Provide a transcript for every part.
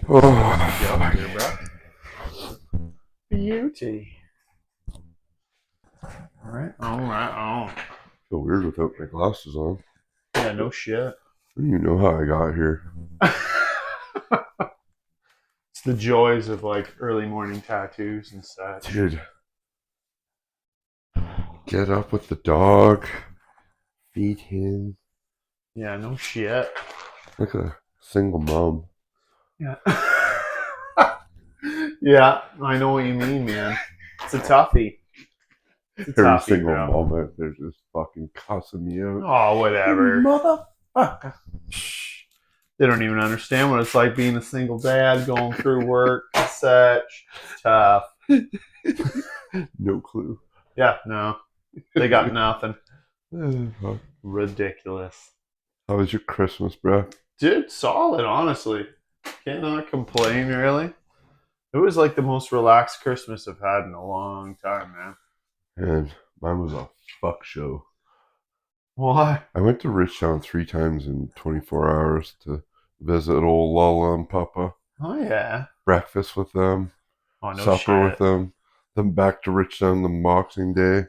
Oh, Yep, here, bro. Beauty. All right. All right. Oh. feel weird without my glasses on. Yeah, no shit. I don't even know how I got here. It's the joys of like early morning tattoos and such. Dude, get up with the dog, feed him. Yeah, no shit. Like a single mom. Yeah. Yeah, I know what you mean, man. It's a toughie. It's a Every toughie, single bro. mom out there just fucking cussing me out. Oh, You whatever. motherfucker. They don't even understand what it's like being a single dad, going through work and such. It's tough. No clue. Yeah, no. They got nothing. How Ridiculous. was your Christmas, bro? Dude, solid, honestly. Cannot complain, really. It was like the most relaxed Christmas I've had in a long time, man. And mine was a fuck show. Why? I went to Richtown 3 times in 24 hours to visit old Lala and Papa. Oh, yeah. Breakfast with them, Oh, no supper with shit. them, then back to Richtown the Boxing Day.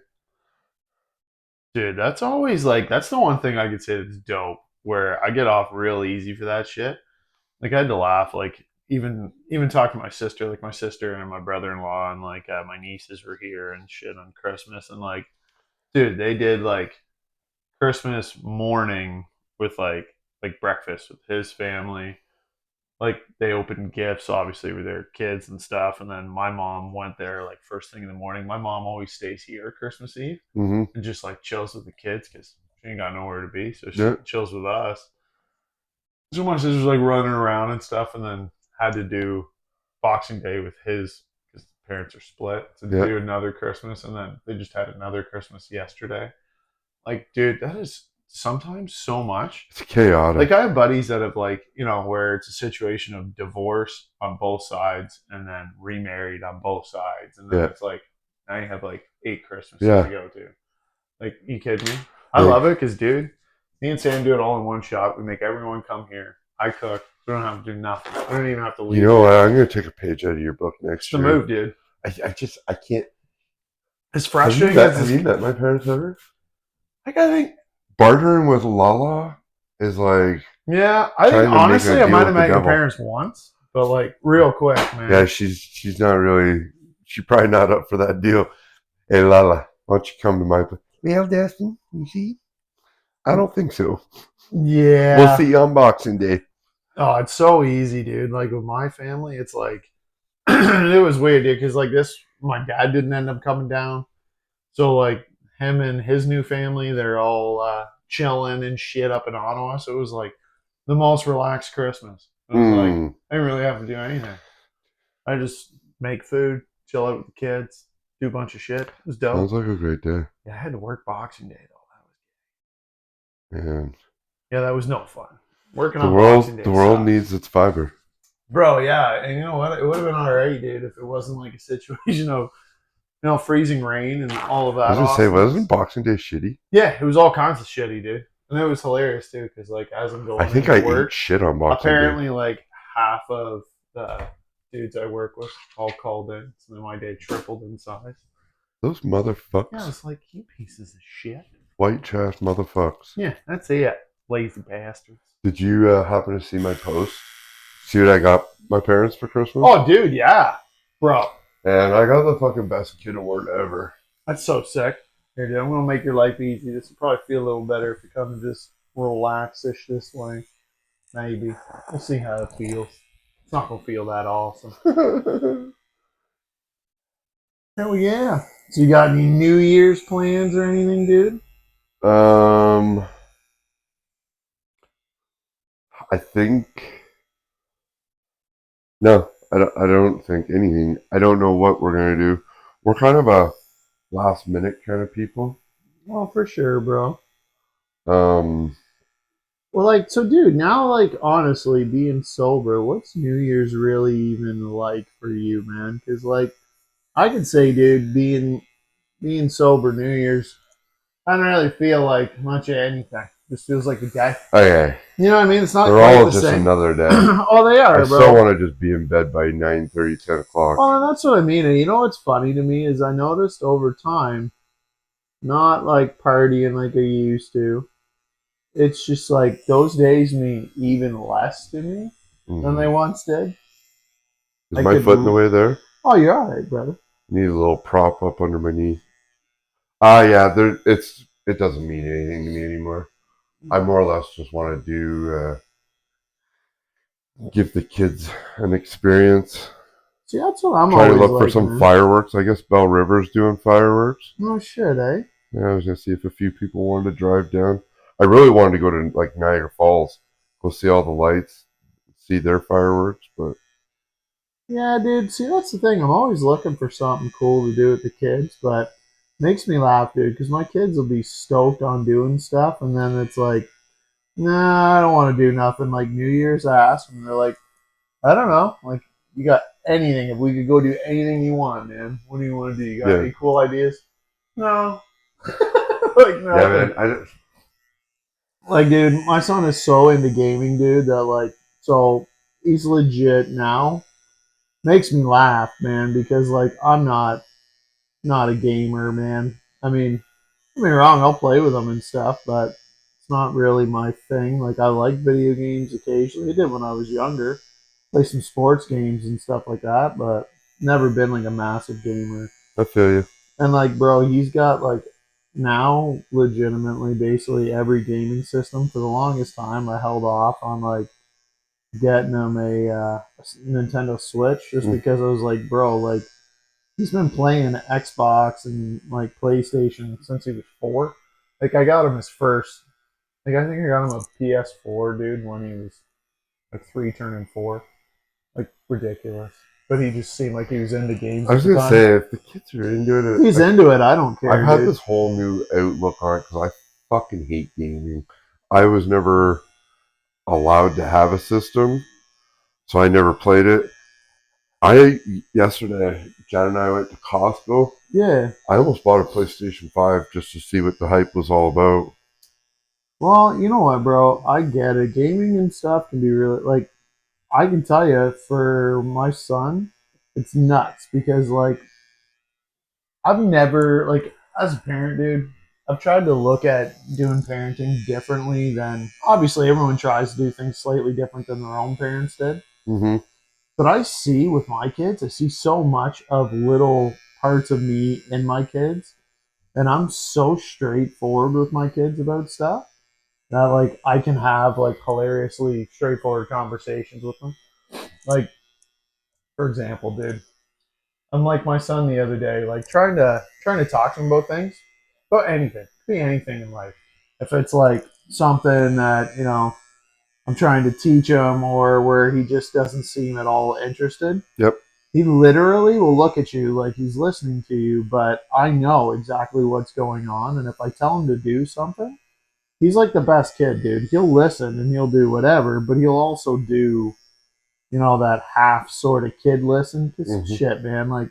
Dude, that's always like, that's the one thing I could say that's dope, where I get off real easy for that shit. Like, I had to laugh, like, even talk to my sister, like my sister and my brother-in-law and like my nieces were here and shit on Christmas, and like, dude, they did like Christmas morning with like breakfast with his family. Like they opened gifts, obviously, with their kids and stuff. And then my mom went there like first thing in the morning. My mom always stays here Christmas Eve Mm-hmm. and just like chills with the kids because she ain't got nowhere to be. So she Yeah. chills with us. So my sister's like running around and stuff, and then had to do Boxing Day with his because the parents are split to Yeah. do another Christmas, and then they just had another Christmas yesterday. Like, dude, that is sometimes so much. It's chaotic. Like, I have buddies that have, like, where it's a situation of divorce on both sides and then remarried on both sides. And then Yeah. it's like, now you have like 8 Christmases Yeah. to go to. Like, you kidding me? I Like, love it because, dude, me and Sam do it all in one shot. We make everyone come here. I cook. We don't have to do nothing. We don't even have to leave. you know what? I'm going to take a page out of your book It's next the year. move, dude. I can't. It's Have you, frustrating. have you met my parents ever? Like, I think, Bartering with Lala is like yeah, I trying think to make honestly, a I deal might with have the met your devil. parents once, but like real quick, man. Yeah, she's not really. She's probably not up for that deal. Hey Lala, why don't you come to my place? Well, Destin, you see, I don't think so. Yeah. We'll see you on Boxing Day. Oh, it's so easy, dude. Like with my family, it's like it was weird, dude, because like this, my dad didn't end up coming down. So like him and his new family, they're all chilling and shit up in Ottawa. So it was like the most relaxed Christmas. It was like I didn't really have to do anything. I just make food, chill out with the kids, do a bunch of shit. It was Sounds dope. like a great day. Yeah, I had to work Boxing Day though. Man, Yeah, that was no fun. Working the on Boxing world Day the world sucks. needs its fiber. Bro, yeah, and you know what? It would have been alright, dude, if it wasn't like a situation of freezing rain and all of I was that gonna say, wasn't awesomeness. Boxing Day shitty? Yeah, it was all kinds of shitty, dude, and it was hilarious too, because like as I'm I going think into I ate work, shit on Boxing Day. apparently like half of the dudes I work with all called in, so then my day tripled in size. Those Yeah, motherfucks, it's like you pieces of shit. white trash motherfucks. Yeah, that's it, lazy bastards. Did you happen to see my post? See what I got my parents for Christmas? Oh, dude, yeah, bro, And I got the fucking best kid award ever. that's so sick. Here, dude, I'm gonna make your life easy. This will probably feel a little better if you come and just relax-ish this way. Maybe. We'll see how it feels. It's not gonna feel that awesome. Hell yeah. So you got any New Year's plans or anything, dude? um, I think no. I don't think anything. I don't know what we're gonna do. We're kind of a last minute kind of people. Well, for sure, bro. Um, Well, like, so, dude, now, like, honestly, being sober, what's New Year's really even like for you, man? Because, like, I could say, dude, being sober, New Year's, I don't really feel like much of anything. Just feels like a day. Okay. You know what I mean? It's not They're quite all the just same. another day. Oh, they are, I bro. still want to just be in bed by 9:30, 10 o'clock. Well, and that's what I mean. And you know what's funny to me is I noticed over time, not like partying like I used to. It's just like those days mean even less to me than they once did. Is I my could- foot in the way there? Oh, you're all right, brother. Need a little prop up under my knee. Yeah, it doesn't mean anything to me anymore. I more or less just want to give the kids an experience. See, that's what I'm Try to always look for like, some man. fireworks. I guess Bell River's doing fireworks. No shit, eh? Yeah, I was gonna see if a few people wanted to drive down. I really wanted to go to like Niagara Falls, go see all the lights, see their fireworks, but Yeah, dude. See, that's the thing. I'm always looking for something cool to do with the kids, but makes me laugh, dude, because my kids will be stoked on doing stuff, and then it's like, nah, I don't want to do nothing. Like New Year's, I ask them, they're like, I don't know. Like, you got anything? If we could go do anything you want, man, what do you want to do? You got any cool ideas? No. Like, nothing. yeah, man. Like, dude, my son is so into gaming, dude, that like, so he's legit now. Makes me laugh, man, because like I'm not a gamer, man. I mean, don't get me wrong, I'll play with them and stuff, but it's not really my thing. Like I like video games occasionally. I did when I was younger. Play some sports games and stuff like that, but never been like a massive gamer. I feel you. And like, bro, he's got like now legitimately basically every gaming system. For the longest time, I held off on like getting him a Nintendo Switch just because I was like, bro, like he's been playing Xbox and like PlayStation since he was 4. Like I got him his first. Like I think I got him a PS4, dude, when he was like 3 turning 4. Like ridiculous. But he just seemed like he was into games. I was gonna say if the kids are into it, if he's into it, I don't care. I've had dude. this whole new outlook on it because I fucking hate gaming. I was never allowed to have a system, so I never played it. Yesterday, Jan and I went to Costco. Yeah. I almost bought a PlayStation 5 just to see what the hype was all about. Well, you know what, bro? I get it. Gaming and stuff can be really like I can tell you for my son, it's nuts because like I've never like as a parent, dude. I've tried to look at doing parenting differently than obviously everyone tries to do things slightly different than their own parents did. Mm-hmm. But I see with my kids, I see so much of little parts of me in my kids, and I'm so straightforward with my kids about stuff that like I can have like hilariously straightforward conversations with them. Like, for example, dude, I'm like my son the other day, like trying to talk to him about things, about anything, could be anything in life. If it's like something that I'm trying to teach him, or where he just doesn't seem at all interested. Yep. He literally will look at you like he's listening to you, but I know exactly what's going on, and if I tell him to do something, he's like the best kid, dude. He'll listen and he'll do whatever, but he'll also do, that half sort of kid listen. Shit, man. Like,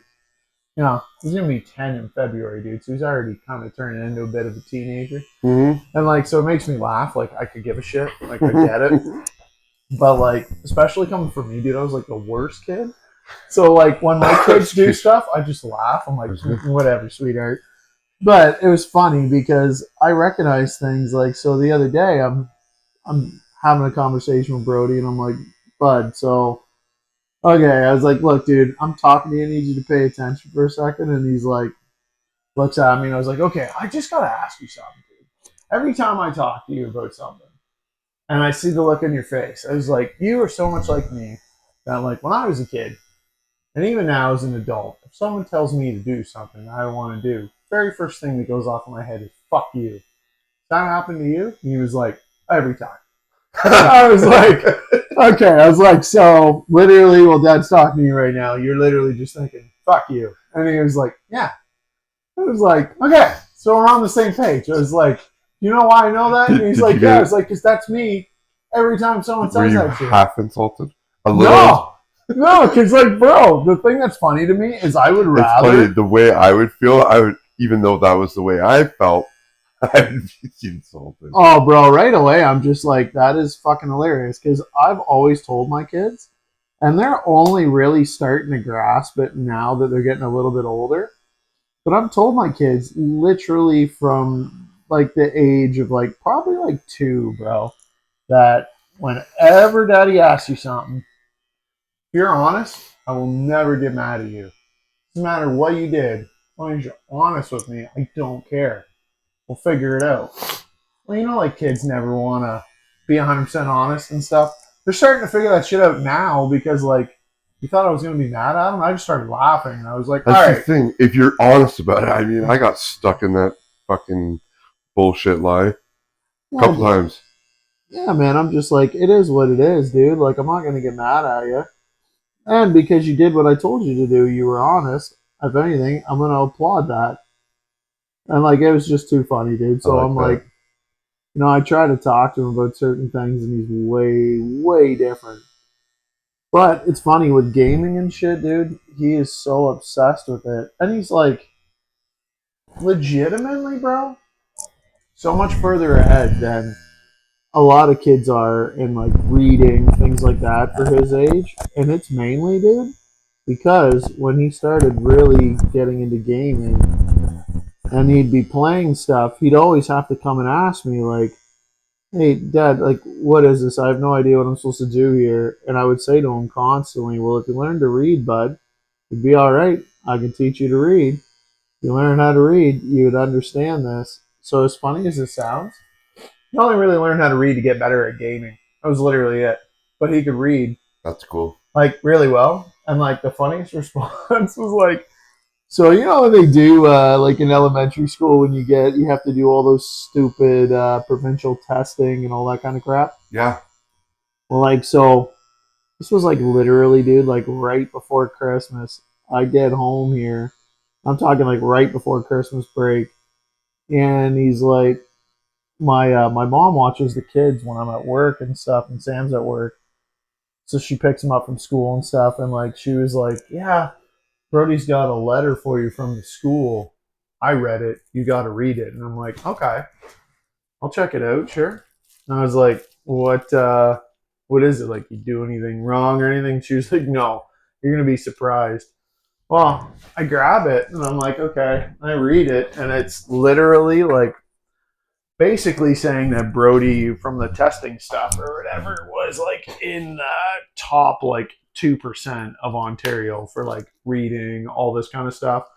he's going to be 10 in February, dude. So he's already kind of turning into a bit of a teenager. Mm-hmm. And, like, so it makes me laugh. Like, I could give a shit. Like, I get it. But, like, especially coming from me, dude, I was, like, the worst kid. So, like, when my kids do stuff, I just laugh. I'm like, whatever, sweetheart. But it was funny because I recognize things. Like, so the other day, I'm having a conversation with Brody, and I'm like, bud, so, okay. I was like, look, dude, I'm talking to you. I need you to pay attention for a second. And he's like, looks at me, and I was like, okay, I just got to ask you something, dude. Every time I talk to you about something, and I see the look in your face, I was like, you are so much like me that, like, when I was a kid, and even now as an adult, if someone tells me to do something I don't want to do, very first thing that goes off in my head is, fuck you. Does that happen to you? And he was like, every time. I was like, okay. I was like, so literally, while Dad's talking to you right now, you're literally just thinking, fuck you. And he was like, yeah. I was like, okay, so we're on the same page. I was like, you know why I know that? And he's like, yeah. I was like, because that's me every time someone says that shit. Were you half insulted? A little? No. No, because, like, bro, the thing that's funny to me is I would rather. It's funny, the way I would feel, even though that was the way I felt, I'd be insulted. Oh, bro, right away, I'm just like, that is fucking hilarious. Because I've always told my kids, and they're only really starting to grasp it now that they're getting a little bit older. But I've told my kids literally from like the age of like probably like 2, bro, that whenever daddy asks you something, if you're honest, I will never get mad at you. Doesn't matter what you did. As long as you're honest with me, I don't care. We'll figure it out. Well, like kids never want to be 100% honest and stuff. They're starting to figure that shit out now because, like, you thought I was going to be mad at them? I just started laughing. And I was like, That's all the right. thing. If you're honest about it, I mean, I got stuck in that fucking bullshit lie a couple times. Yeah, man, I'm just like, it is what it is, dude. Like, I'm not going to get mad at you. And because you did what I told you to do, you were honest. If anything, I'm going to applaud that. And, like, it was just too funny, dude. So I'm like, I try to talk to him about certain things, and he's way, way different. But it's funny with gaming and shit, dude. He is so obsessed with it. And he's like, legitimately, bro, so much further ahead than a lot of kids are in like reading, things like that for his age. And it's mainly, dude, because when he started really getting into gaming and he'd be playing stuff, he'd always have to come and ask me, like, hey, Dad, like, what is this? I have no idea what I'm supposed to do here. And I would say to him constantly, well, if you learn to read, bud, it'd be all right. I can teach you to read. If you learn how to read, you would understand this. So as funny as it sounds, he only really learned how to read to get better at gaming. That was literally it. But he could read. That's cool. Like, really well. And, like, the funniest response was, like, so what they do like in elementary school when you have to do all those stupid provincial testing and all that kind of crap? Yeah. Well, like, so this was like literally, dude, like right before Christmas. I get home here. I'm talking like right before Christmas break. And he's like, my mom watches the kids when I'm at work and stuff, and Sam's at work. So she picks him up from school and stuff. And like, she was like, yeah, Brody's got a letter for you from the school. I read it. You got to read it. And I'm like, okay, I'll check it out. Sure. And I was like, what is it? Like, you do anything wrong or anything? She was like, no, you're going to be surprised. Well, I grab it and I'm like, okay, I read it. And it's literally like basically saying that Brody from the testing stuff or whatever was like in the top like 2% of Ontario for like reading all this kind of stuff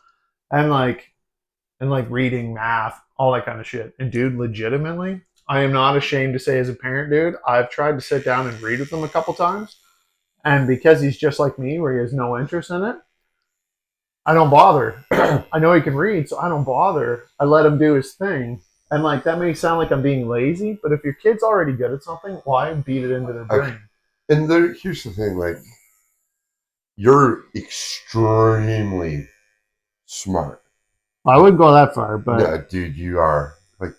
and like reading math, all that kind of shit. And dude, legitimately, I am not ashamed to say as a parent, dude, I've tried to sit down and read with him a couple times. And because he's just like me, where he has no interest in it, I don't bother. I know he can read, so I don't bother. I let him do his thing. And like that may sound like I'm being lazy, but if your kid's already good at something, why beat it into their brain? And here's the thing, like, you're extremely smart. I wouldn't go that far, but yeah, dude, you are. Like,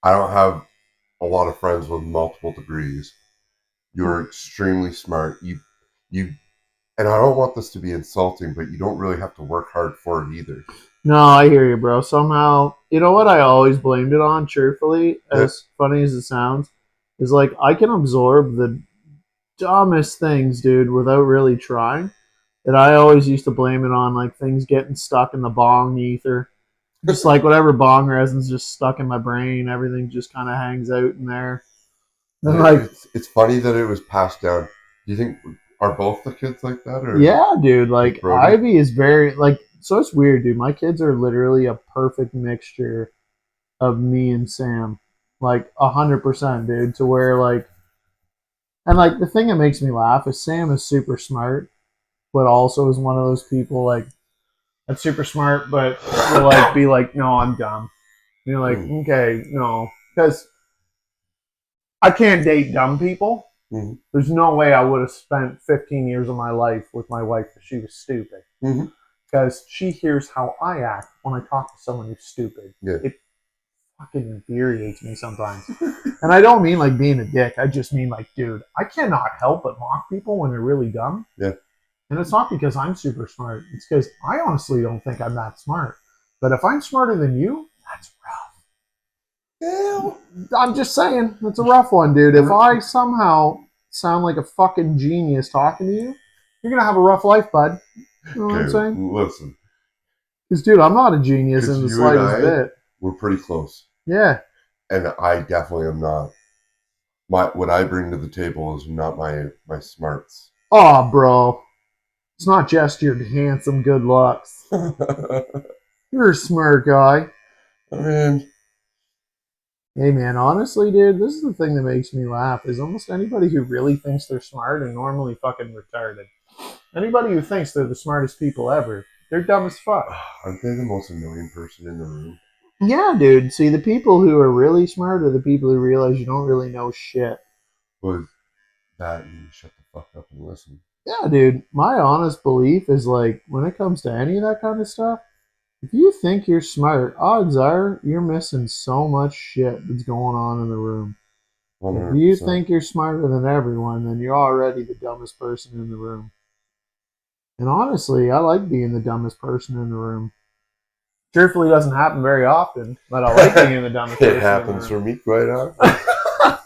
I don't have a lot of friends with multiple degrees. You're extremely smart. You, and I don't want this to be insulting, but you don't really have to work hard for it either. No, I hear you, bro. Somehow, you know what I always blamed it on, truthfully, as funny as it sounds, is like I can absorb the dumbest things, dude, without really trying. And I always used to blame it on like things getting stuck in the bong ether. Just like whatever bong resin's just stuck in my brain, everything just kind of hangs out in there. And like, it's funny that it was passed down. Do you think are both the kids like that? Or yeah, dude. Like Ivy is very like. So it's weird, dude. My kids are literally a perfect mixture of me and Sam, like 100%, dude. To where like, and like the thing that makes me laugh is Sam is super smart, but also is one of those people like that's super smart, but will like be like, no, I'm dumb. And you're like, okay, no, because I can't date dumb people. Mm-hmm. There's no way I would have spent 15 years of my life with my wife if she was stupid. Mm-hmm. Because she hears how I act when I talk to someone who's stupid. Yeah. It fucking infuriates me sometimes. And I don't mean like being a dick. I just mean like, dude, I cannot help but mock people when they're really dumb. Yeah. And it's not because I'm super smart. It's because I honestly don't think I'm that smart. But if I'm smarter than you, that's rough. Hell. I'm just saying, it's a rough one, dude. If I somehow sound like a fucking genius talking to you, you're gonna have a rough life, bud. You know what I'm Okay, saying? listen. Because, dude, I'm not a genius Because in the you and slightest I, bit. we're pretty close. Yeah. And I definitely am not. What I bring to the table is not my smarts. Oh, bro. It's not just your handsome good looks. I You're a smart guy. mean, Hey, man, honestly, dude, this is the thing that makes me laugh is almost anybody who really thinks they're smart are normally fucking retarded. Anybody who thinks they're the smartest people ever, they're dumb as fuck. aren't they the most annoying person in the room? Yeah, dude. See, the people who are really smart are the people who realize you don't really know shit. Was that and shut the fuck up and listen. Yeah, dude. My honest belief is like when it comes to any of that kind of stuff, if you think you're smart, odds are you're missing so much shit that's going on in the room. If you 100%. think you're smarter than everyone, then you're already the dumbest person in the room. And honestly, I like being the dumbest person in the room. Truthfully, it doesn't happen very often, but I like being the dumbest person It happens in for the room. me quite often.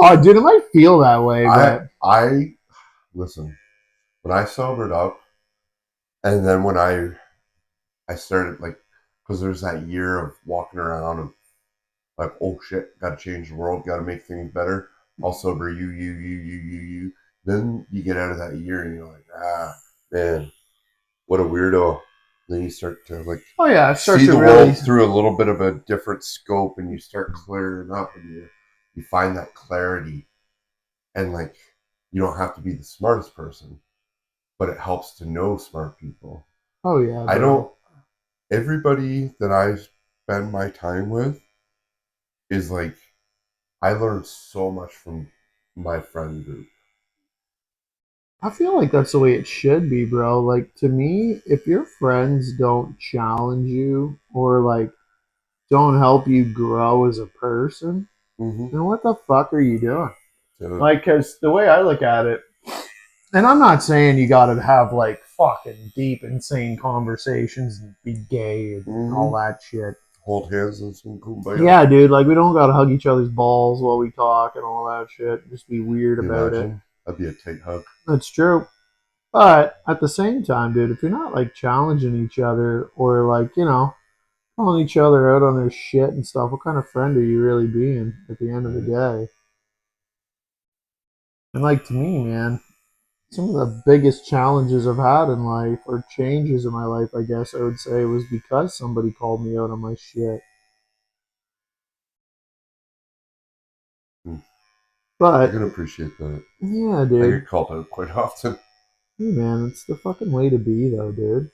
Oh, dude, it might feel that way, but I listen. When I sobered up, and then when I started like, because there's that year of walking around of like, oh shit, got to change the world, got to make things better. I'll sober you. Then you get out of that year and you're like, man, what a weirdo. Then you start to like oh yeah, it starts see to the really. world through a little bit of a different scope, and you start clearing up, and you find that clarity, and like you don't have to be the smartest person, but it helps to know smart people. Oh yeah, I bro. don't. Everybody that I spend my time with is like I learned so much from my friend group. I feel like that's the way it should be, bro. Like to me, if your friends don't challenge you or like don't help you grow as a person, Mm-hmm. then what the fuck are you doing? So, Like, cause the way I look at it, and I'm not saying you gotta have like fucking deep, insane conversations and be gay and all that shit. hold hands and some kumbaya. Yeah, dude, like we don't gotta hug each other's balls while we talk and all that shit. Just be weird Can you about it. imagine? That'd be a tight hug. That's true. But at the same time, dude, if you're not like challenging each other or like, calling each other out on their shit and stuff, what kind of friend are you really being at the end of the day? And like to me, man, some of the biggest challenges I've had in life or changes in my life, I guess I would say, was because somebody called me out on my shit. Hmm. I But can appreciate that. yeah, I dude. get called out quite often. Hey, man, it's the fucking way to be, though, dude.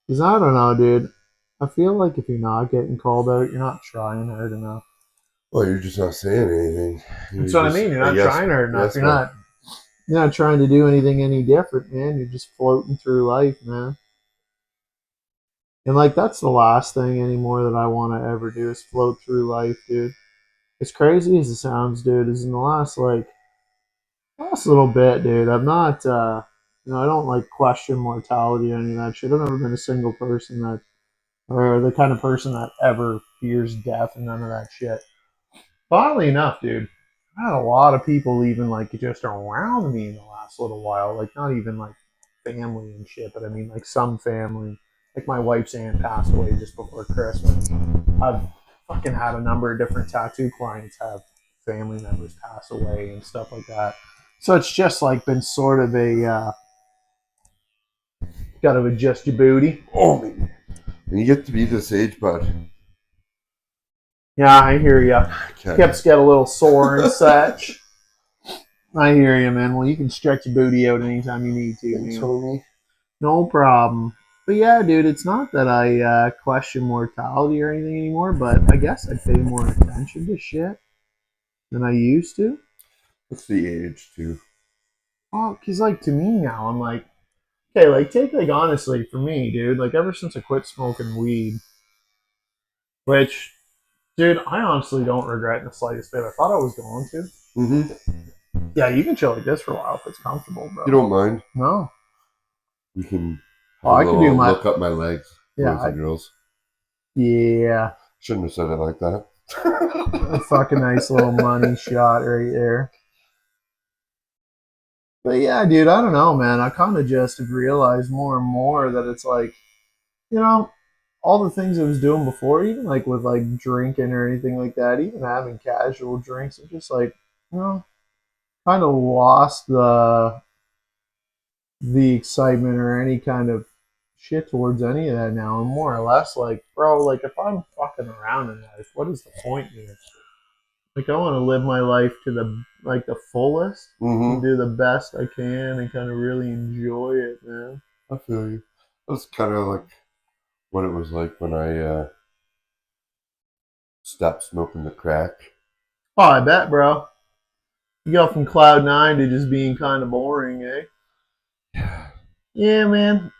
Because I don't know, dude. I feel like if you're not getting called out, you're not trying hard enough. Well, you're just not saying anything. That's You're what I just mean. You're a not yes, trying hard enough. yes man. You're not trying to do anything any different, man. You're just floating through life, man. And like that's the last thing anymore that I want to ever do is float through life, dude. As crazy as it sounds, dude, is in the last little bit, dude. I'm not I don't like question mortality or any of that shit. I've never been a single person that or the kind of person that ever fears death and none of that shit. But oddly enough, dude, I had a lot of people even like just around me in the last little while. Like not even like family and shit, but I mean like some family. Like my wife's aunt passed away just before Christmas. I've fucking had a number of different tattoo clients have family members pass away and stuff like that. So it's just like been sort of a gotta adjust your booty. Oh man. When you get to be this age, bud, Yeah, I hear ya. I can't. Hips get a little sore and such. I hear you, man. Well, you can stretch your booty out anytime you need to, Thanks, man. homie. No problem. But yeah, dude, it's not that I question mortality or anything anymore, but I guess I pay more attention to shit than I used to. What's the age too? Well, because, like, to me now, I'm like, okay, like, take, like, honestly, for me, dude, like, ever since I quit smoking weed, which, dude, I honestly don't regret in the slightest bit. I thought I was going to. Mm-hmm. Yeah, you can chill like this for a while if it's comfortable, bro. You don't mind? No. You can Oh, I can do my. look up my legs, Yeah, boys and girls. yeah. Shouldn't have said it like that. A fucking nice little money shot right there. But yeah, dude, I don't know, man. I kind of just have realized more and more that it's like, you know, all the things I was doing before, even like with like drinking or anything like that, even having casual drinks, I'm just like, you know, kind of lost the excitement or any kind of shit towards any of that now. I'm more or less like, bro, like if I'm fucking around in life, what is the point here? Like I want to live my life to the fullest and Mm-hmm. do the best I can and kind of really enjoy it, man. I feel you. That's kind of like what it was like when I stopped smoking the crack. Oh, I bet, bro. You go from cloud 9 to just being kind of boring, eh? Yeah. Yeah, man.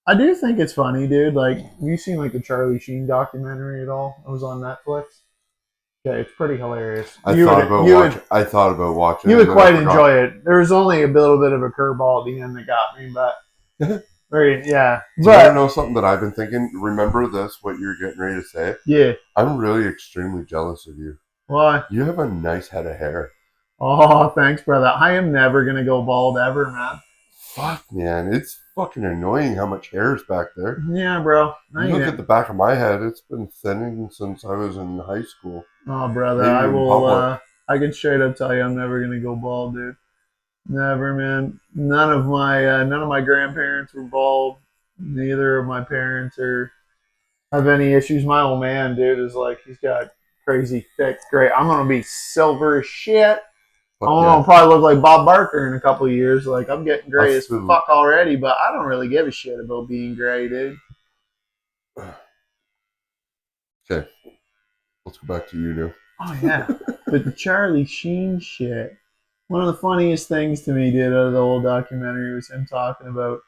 I do think it's funny, dude. Like, have you seen like the Charlie Sheen documentary at all? It was on Netflix. Yeah, it's pretty hilarious. I thought about watching You it, would and then I quite forgot. enjoy it. There was only a little bit of a curveball at the end that got me, but Do very yeah. you want to But know something that I've been thinking? Remember this? What you're getting ready to say? yeah, I'm really extremely jealous of you. why? You have a nice head of hair. Oh, thanks, brother. I am never gonna go bald ever, man. Fuck, man, it's fucking annoying how much hair is back there. Yeah, bro. I You ain't look it. at the back of my head; it's been thinning since I was in high school, Oh, brother. maybe I in will. public. I can straight up tell you, I'm never gonna go bald, dude. Never, man. None of my grandparents were bald. Neither of my parents are have any issues. My old man, dude, is like he's got crazy thick gray. I'm gonna be silver as shit. I'm Fuck gonna yeah, probably look like Bob Barker in a couple of years. Like I'm getting I gray as feel. fuck already, but I don't really give a shit about being gray, dude. Okay, let's go back to you now. Oh yeah, but the Charlie Sheen shit. One of the funniest things to me, dude, out of the whole documentary was him talking about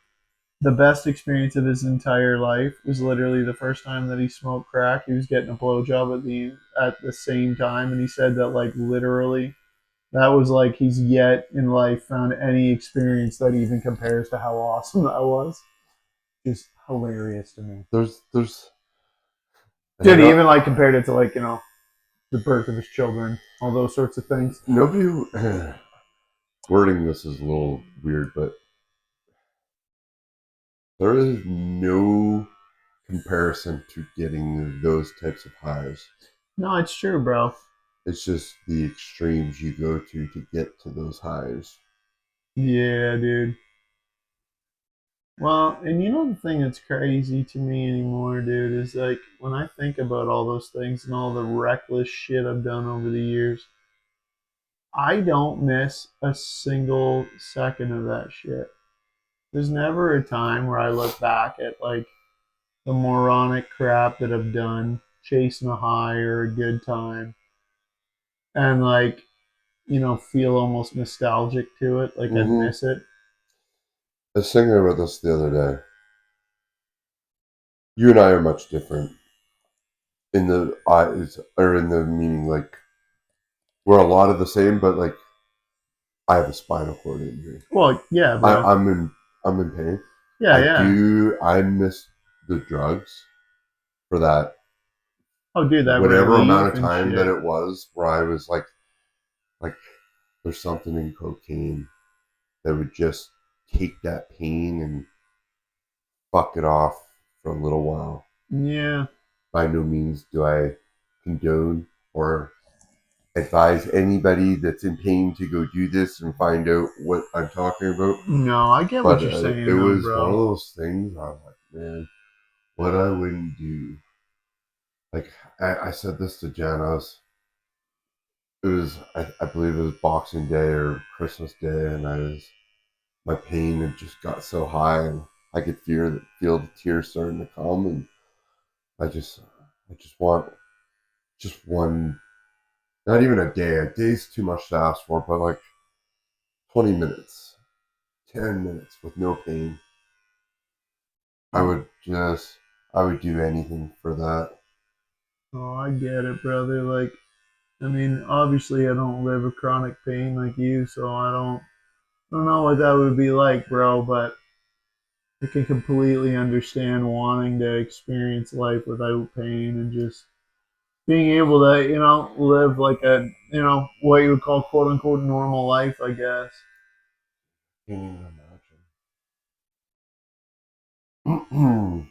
the best experience of his entire life was literally the first time that he smoked crack. He was getting a blowjob at the same time, and he said that like literally that was like he's yet in life found any experience that even compares to how awesome that was. Just hilarious to me. There's, and I Dude, he know even like compared it to like the birth of his children, all those sorts of things. nobody wording this is a little weird, but there is no comparison to getting those types of highs. No, it's true, bro. It's just the extremes you go to get to those highs. Yeah, dude. Well, and you know the thing that's crazy to me anymore, dude, is like when I think about all those things and all the reckless shit I've done over the years, I don't miss a single second of that shit. There's never a time where I look back at like the moronic crap that I've done, chasing a high or a good time, and like, feel almost nostalgic to it, like I'd Mm-hmm. miss it. I was thinking about this the other day. You and I are much different in the eyes, or in the meaning, like we're a lot of the same, but like I have a spinal cord injury. Well, yeah, I, bro. I'm in I'm in pain. Yeah, yeah. I miss the drugs for that Oh, dude, that whatever amount relief of and time that shit. it was where I was like there's something in cocaine that would just take that pain and fuck it off for a little while. Yeah. By no means do I condone or advise anybody that's in pain to go do this and find out what I'm talking about. No, I get what But you're it saying, though, was one of bro. those things I was like, man, what I wouldn't do. Like I said this to Jan. I believe it was Boxing Day or Christmas Day, and my pain had just got so high, and I could feel the tears starting to come, and I just I just want just one, not even a day. A day's too much to ask for, but like 20 minutes, 10 minutes with no pain. I would just I would do anything for that. Oh, I get it, brother. Like, I mean, obviously, I don't live with chronic pain like you, so I don't know what that would be like, bro. But I can completely understand wanting to experience life without pain and just being able to, live like a, what you would call quote unquote normal life, I guess. Can't even imagine.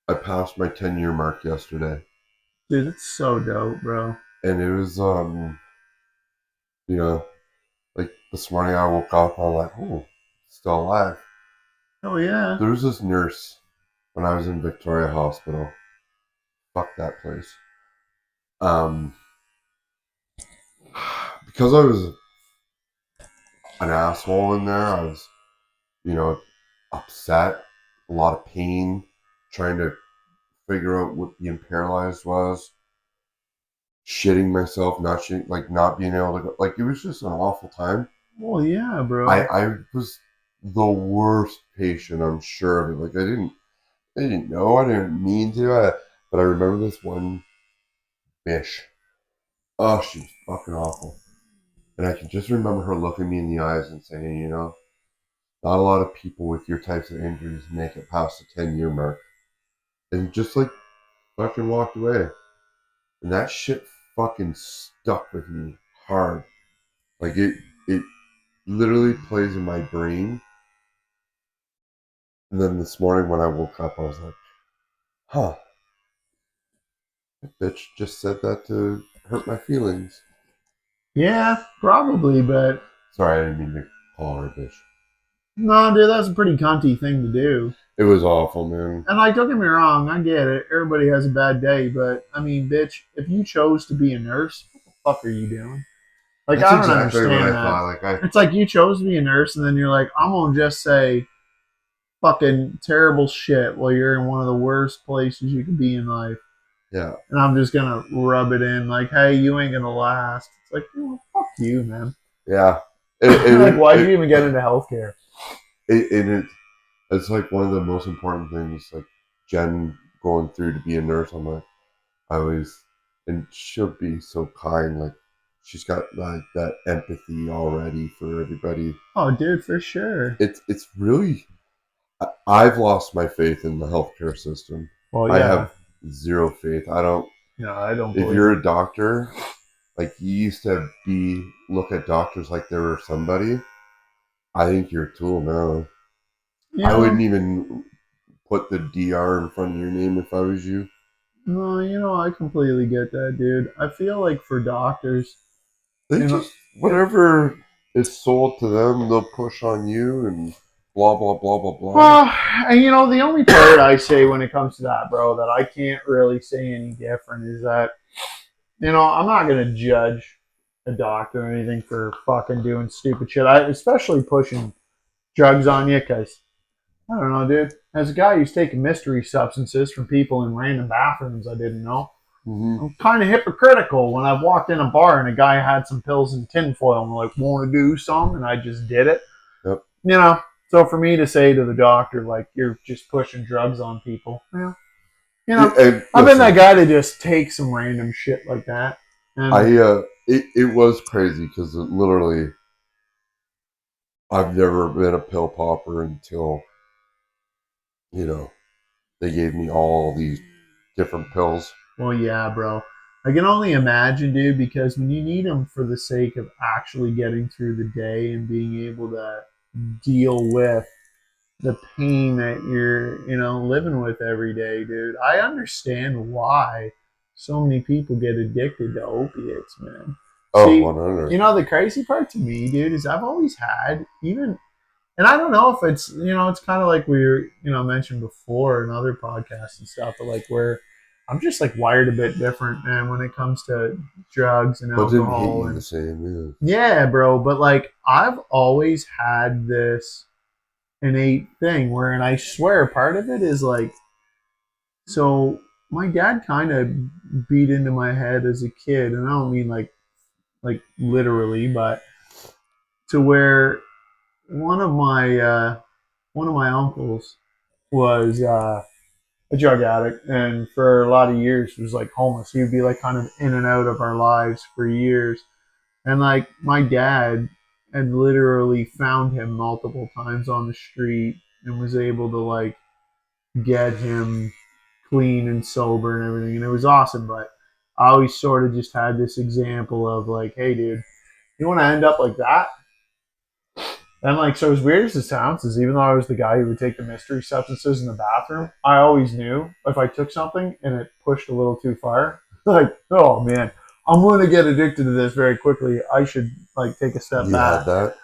I passed my 10-year mark yesterday, Dude, it's so dope, bro. and it was you know, like this morning I woke up, I'm like, oh, still alive. Oh yeah. There was this nurse when I was in Victoria Hospital. Fuck that place. Um, because I was an asshole in there, I was, you know, upset, a lot of pain, trying to figure out what being paralyzed was, shitting myself, not shitting, like not being able to go, like it was just an awful time. Well, yeah, bro. I was the worst patient, I'm sure of it. Like I didn't know, I didn't mean to, but I remember this one bitch. Oh, she was fucking awful. And I can just remember her looking me in the eyes and saying, not a lot of people with your types of injuries make it past the 10-year mark. And just like fucking walked away. And that shit fucking stuck with me hard. Like it literally plays in my brain. And then this morning when I woke up, I was like, huh, that bitch just said that to hurt my feelings. Yeah, probably, but Sorry, I didn't mean to call her a bitch. no, dude, that's a pretty cunty thing to do. It was awful, man. And like, don't get me wrong, I get it. Everybody has a bad day, but I mean, bitch, if you chose to be a nurse, what the fuck are you doing? Like, That's I don't exactly what I understand that. thought. Like It's like you chose to be a nurse, and then you're like, I'm gonna just say fucking terrible shit while you're in one of the worst places you could be in life, yeah, and I'm just gonna rub it in like, hey, you ain't gonna last. It's like, fuck you, man. yeah. Like, why'd you It, even get into healthcare? it it's like one of the most important things. Like Jen going through to be a nurse, I'm like, I always, and she'll be so kind. Like she's got like that empathy already for everybody. Oh, dude, for sure. It's really, I've lost my faith in the healthcare system. Well, I yeah, have zero faith. I don't. I don't If believe you're it. a doctor, like you used to be, look at doctors like they were somebody. I think you're a tool now. You I know, wouldn't even put the DR in front of your name if I was you. no, I completely get that, dude. I feel like for doctors, They you know, just, whatever is sold to them, they'll push on you and blah blah blah blah blah. well, and the only part I say when it comes to that, bro, that I can't really say any different is that, I'm not gonna judge a doctor or anything for fucking doing stupid shit. Especially pushing drugs on you, because I don't know, dude. As a guy who's taking mystery substances from people in random bathrooms I didn't know, Hmm. I'm kind of hypocritical when I've walked in a bar and a guy had some pills in tinfoil and like, want to do some, and I just did it. Yep. You know, so for me to say to the doctor like, you're just pushing drugs on people, And I've been that listen, guy to just take some random shit like that. And it was crazy because literally I've never been a pill popper until you know they gave me all these different pills. well, yeah, bro. I can only imagine, dude, because when you need them for the sake of actually getting through the day and being able to deal with the pain that you're, living with every day, dude. I understand why so many people get addicted to opiates, man. Oh, See, 100. the crazy part to me, dude, is I've always had even, and I don't know if it's, it's kind of like we were, mentioned before in other podcasts and stuff, but like where I'm just like wired a bit different, man, when it comes to drugs and But it didn't hit alcohol you the and same. yeah, bro. But like I've always had this innate thing where, and I swear part of it is like, so my dad kind of beat into my head as a kid, and I don't mean like literally, but to where one of my uncles was a drug addict, and for a lot of years was like homeless. He would be like kind of in and out of our lives for years, and like my dad had literally found him multiple times on the street and was able to like get him. clean and sober and everything, and it was awesome. But I always sort of just had this example of like, hey, dude, you want to end up like that? And like, so as weird as it sounds, is even though I was the guy who would take the mystery substances in the bathroom, I always knew if I took something and it pushed a little too far, like, oh man, I'm going to get addicted to this very quickly. I should like take a step You back. had that?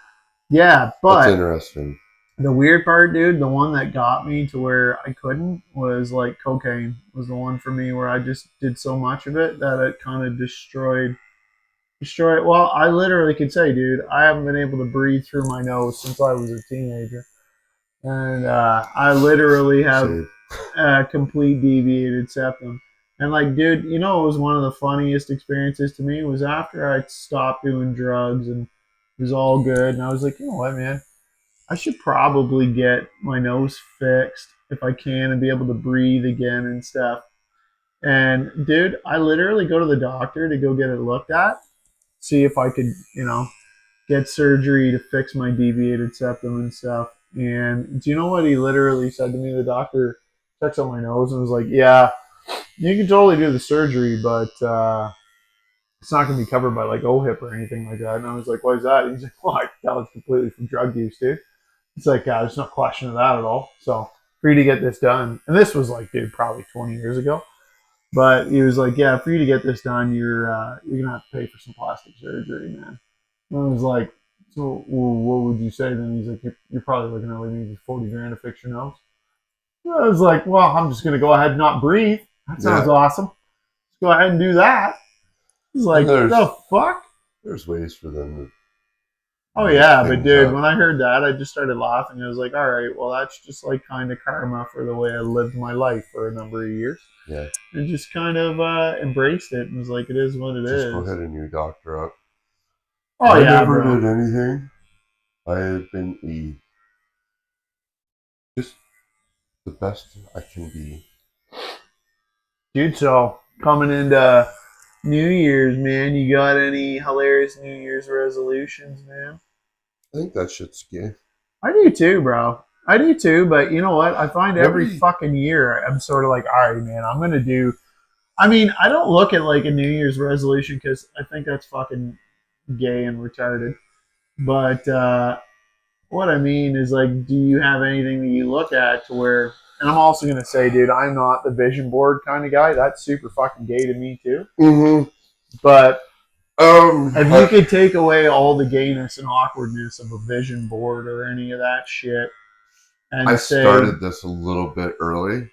Yeah, That's but interesting. the weird part, dude, the one that got me to where I couldn't was like cocaine was the one for me where I just did so much of it that it kind of destroy it. Well, I literally could say, dude, I haven't been able to breathe through my nose since I was a teenager, and I literally have Same. a complete deviated septum. And like, dude, you know, it was one of the funniest experiences to me was after I stopped doing drugs and it was all good, and I was like, you know what, man, I should probably get my nose fixed if I can and be able to breathe again and stuff. And dude, I literally go to the doctor to go get it looked at, see if I could, get surgery to fix my deviated septum and stuff. And do you know what he literally said to me? The doctor checks out my nose and was like, "Yeah, you can totally do the surgery, but it's not going to be covered by like OHIP or anything like that." And I was like, "Why is that?" And he's like, "Well, I can tell it's completely from drug use, dude." It's like, there's no question of that at all. So for you to get this done, and this was like, dude, probably 20 years ago. But he was like, yeah, for you to get this done, you're gonna have to pay for some plastic surgery, man. And I was like, so well, what would you say then? He's like, you're probably looking at like maybe 40 grand to fix your nose. I was like, well, I'm just gonna go ahead and not breathe. That sounds Yeah. awesome. Let's go ahead and do that. He's like, There's the fuck? there's ways for them Oh to make yeah, but things dude, up. when I heard that, I just started laughing. I was like, all right, well, that's just like kind of karma for the way I lived my life for a number of years, Yeah. and just kind of embraced it and was like, it is what it Just go is. ahead and your doctor up. Oh I yeah, never bro. did anything. I have been just the best I can be. Dude, so coming into New Year's, man, you got any hilarious New Year's resolutions, man? I think that shit's gay. I do too, bro. I do too, but you know what? I find every Nobody. fucking year I'm sort of like, all right, man, I'm gonna do. I mean, I don't look at like a New Year's resolution because I think that's fucking gay and retarded. But what I mean is like, do you have anything that you look at to where? And I'm also gonna say, dude, I'm not the vision board kind of guy. That's super fucking gay to me too. Mm-hmm. But if you I, could take away all the gayness and awkwardness of a vision board or any of that shit I and say, started this a little bit early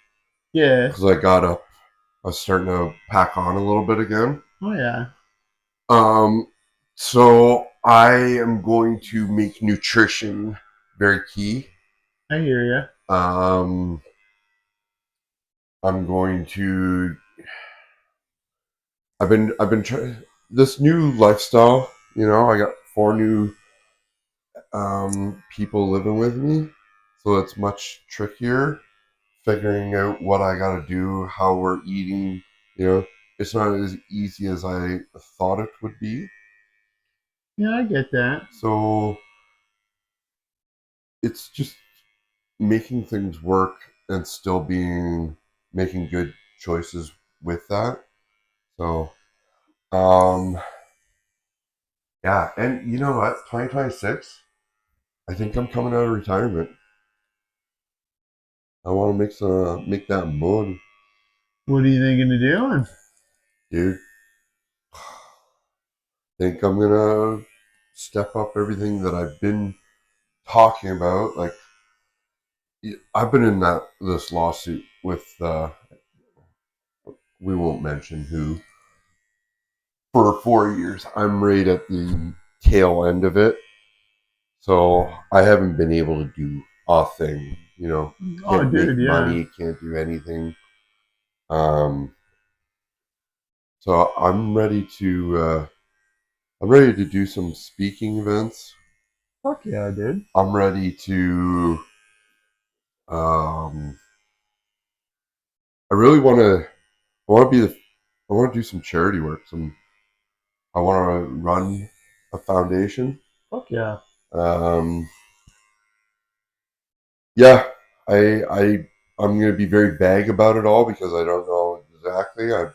yeah, because I got up. I was starting to pack on a little bit again. oh yeah, Um, so I am going to make nutrition very key. I hear you. Um, I'm going to. I've been trying this new lifestyle. You know, I got 4 new people living with me, so it's much trickier figuring out what I got to do, how we're eating. You know, it's not as easy as I thought it would be. Yeah, I get that. So it's just making things work and still being making good choices with that. So um yeah, and you know what? 2026, I think I'm coming out of retirement. I want to make that money, What are you thinking of doing? dude. Think I'm gonna step up everything that I've been talking about. Like I've been in this lawsuit with we won't mention who for 4 years. I'm right at the tail end of it, so I haven't been able to do a thing. You know, Oh, can't make dude, yeah. money, can't do anything. Um, so I'm ready to do some speaking events. Fuck yeah, dude. I'm ready to. Um, I really want to. I want to be the. I want to do some charity work. I want to run a foundation. Fuck yeah. Um, yeah, I I'm going to be very vague about it all because I don't know exactly. I'm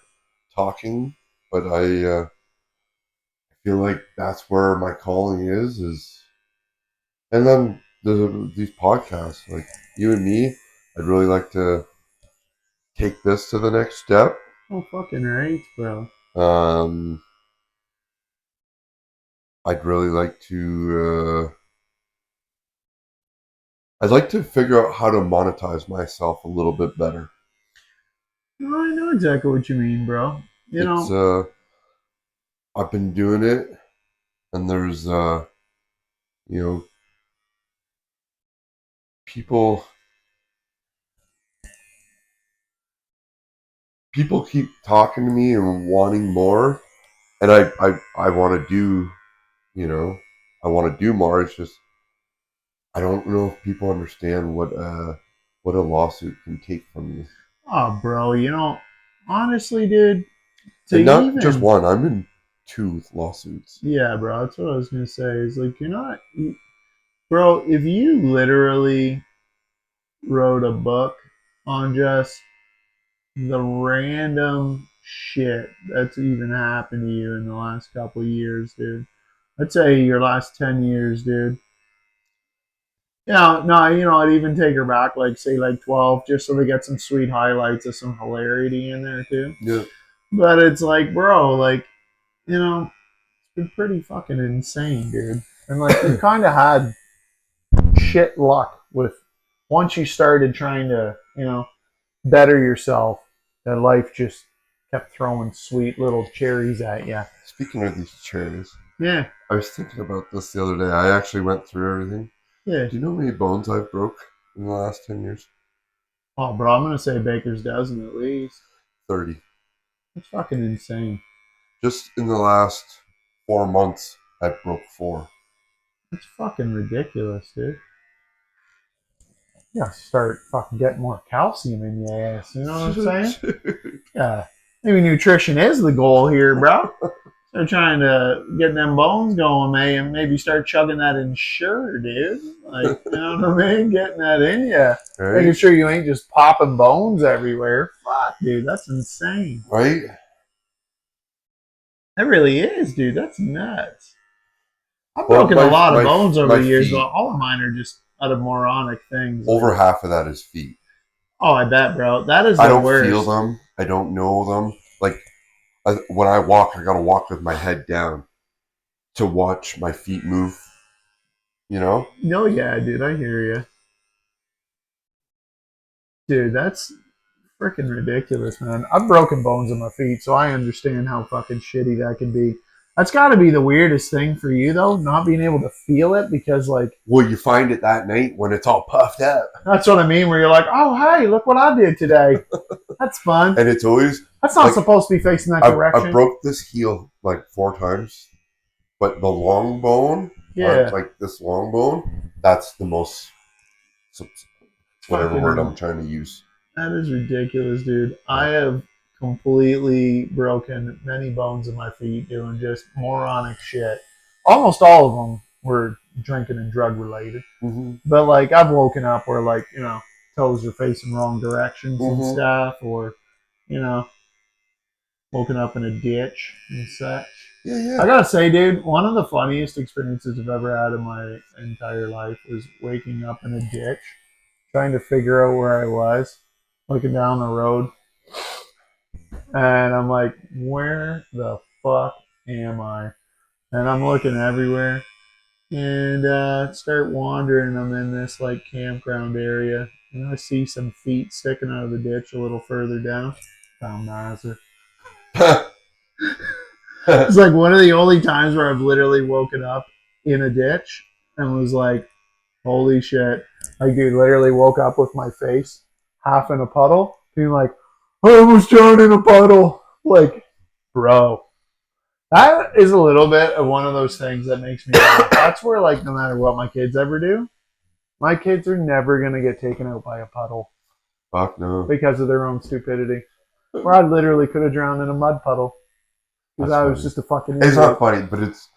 talking, but I feel like that's where my calling is, and then these podcasts, like you and me, I'd really like to take this to the next step. Oh, fucking right, bro. Um, I'd really like to. I'd like to figure out how to monetize myself a little bit better. No, I know exactly what you mean, bro. You It's know, I've been doing it, and there's you know, people people keep talking to me and wanting more, and I want to do, you know, I want to do more. It's just I don't know if people understand what a lawsuit can take from you, oh, bro, honestly, dude, to and not just even, one. I'm in two lawsuits. yeah, bro, that's what I was gonna say. Is like, bro, if you literally wrote a book on just the random shit that's even happened to you in the last couple of years, dude. I'd say your last 10 years, dude. Yeah, no, I'd even take her back, like, say, like 12, just so they get some sweet highlights of some hilarity in there, too. Yeah, But it's like, bro, like, it's been pretty fucking insane, dude. And, like, you kind of had shit luck with once you started trying to, better yourself, that life just kept throwing sweet little cherries at you. speaking of these cherries, Yeah, I was thinking about this the other day. I actually went through everything. yeah. Do you know how many bones I've broke in the last 10 years? Oh, bro, I'm gonna say Baker's dozen at least. 30. That's fucking insane. Just in the last 4 months, I broke four. That's fucking ridiculous, dude. You gotta start fucking getting more calcium in your ass. You know what I'm saying? Yeah. Maybe nutrition is the goal here, bro. They're trying to get them bones going, man, and maybe start chugging that Ensure, dude. Like, you know what I mean? Getting that in you. Making Right? sure you ain't just popping bones everywhere. Fuck, dude, that's insane. Right? That really is, dude. That's nuts. I've Well, broken a lot of bones over my the years, but feet, all of mine are just out of moronic things. Like, over half of that is feet. oh, I bet, bro. That is I the don't feel worst. them. I don't know them. Like, when I walk, I gotta walk with my head down to watch my feet move, you know? No, yeah, dude, I hear you. Dude, that's freaking ridiculous, man. I've broken bones in my feet, so I understand how fucking shitty that can be. That's got to be the weirdest thing for you, though, not being able to feel it because, like, Well, you find it that night when it's all puffed up. that's what I mean. Where you're like, oh, hey, look what I did today. That's fun. And it's always, That's not like, supposed to be facing that I direction. broke this heel like 4 times, but the long bone, Yeah, like this long bone, that's the most, whatever word fucking. I'm trying to use. That is ridiculous, dude. I Yeah. have completely broken many bones in my feet doing just moronic shit. Almost all of them were drinking and drug related. Mm-hmm. But like I've woken up where like, toes are facing wrong directions and Mm-hmm. stuff, or, you know, woken up in a ditch and such. Yeah, I yeah. gotta say, dude, one of the funniest experiences I've ever had in my entire life was waking up in a ditch, trying to figure out where I was, looking down the road, and I'm like, where the fuck am I? And I'm looking everywhere, and start wandering. I'm in this like campground area, and I see some feet sticking out of the ditch a little further down. Found Mazda. It's like one of the only times where I've literally woken up in a ditch and was like, holy shit. Like, dude, literally woke up with my face half in a puddle, being like, I almost drowned in a puddle. Like, bro. That is a little bit of one of those things that makes me laugh. That's where, like, no matter what my kids ever do, my kids are never going to get taken out by a puddle Fuck no. because of their own stupidity. Where I literally could have drowned in a mud puddle because That's I was funny. just a fucking idiot. It's not funny, but it's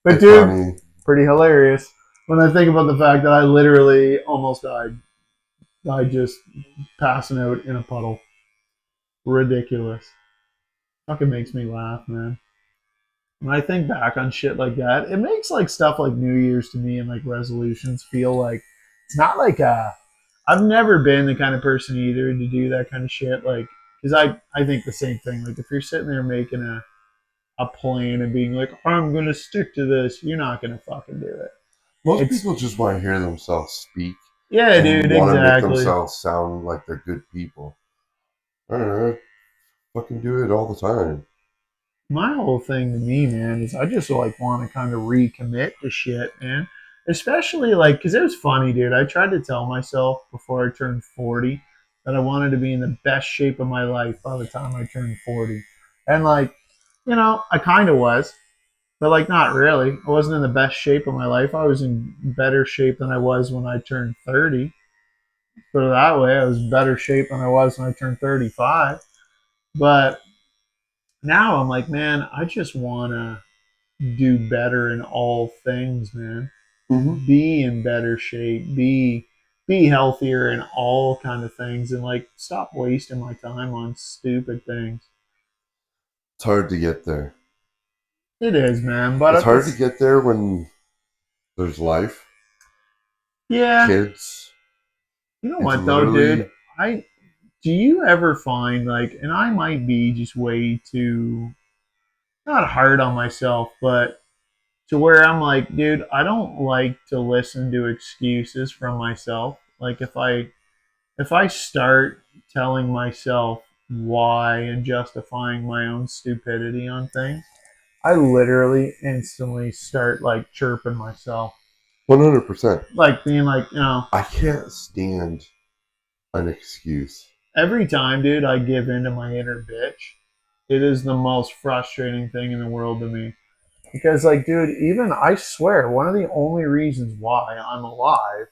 dude, funny. pretty hilarious when I think about the fact that I literally almost died by just passing out in a puddle. Ridiculous. Fucking makes me laugh, man. When I think back on shit like that, it makes like stuff like New Year's to me and like resolutions feel like it's not like I've never been the kind of person either to do that kind of shit. Like, because I think the same thing. Like, if you're sitting there making a plan and being like, I'm gonna stick to this, you're not gonna fucking do it. Most It's people just want to hear themselves speak yeah, and dude, want to make exactly. themselves sound like they're good people. I don't know. Fucking do it all the time. My whole thing to me, man, is I just like want to kind of recommit to shit, man. Especially like, cause it was funny, dude. I tried to tell myself before I turned 40 that I wanted to be in the best shape of my life by the time I turned 40, and like, I kind of was, but like not really. I wasn't in the best shape of my life. I was in better shape than I was when I turned 30. Put it that way, I was in better shape than I was when I turned 35. But now I'm like, man, I just want to do better in all things, man. Mm-hmm. Be in better shape, be healthier in all kind of things, and like stop wasting my time on stupid things. It's hard to get there. It is, man, but It's at hard to this, get there when there's life, yeah, kids. you know It's what though, dude? literally I Do you ever find like, and I might be just way too not hard on myself, but to where I'm like, dude, I don't like to listen to excuses from myself. Like if I start telling myself why and justifying my own stupidity on things, I literally instantly start like chirping myself. 100%. Like being like, I can't stand an excuse. every time, dude, I give in to my inner bitch, it is the most frustrating thing in the world to me. Because, like, dude, even I swear, one of the only reasons why I'm alive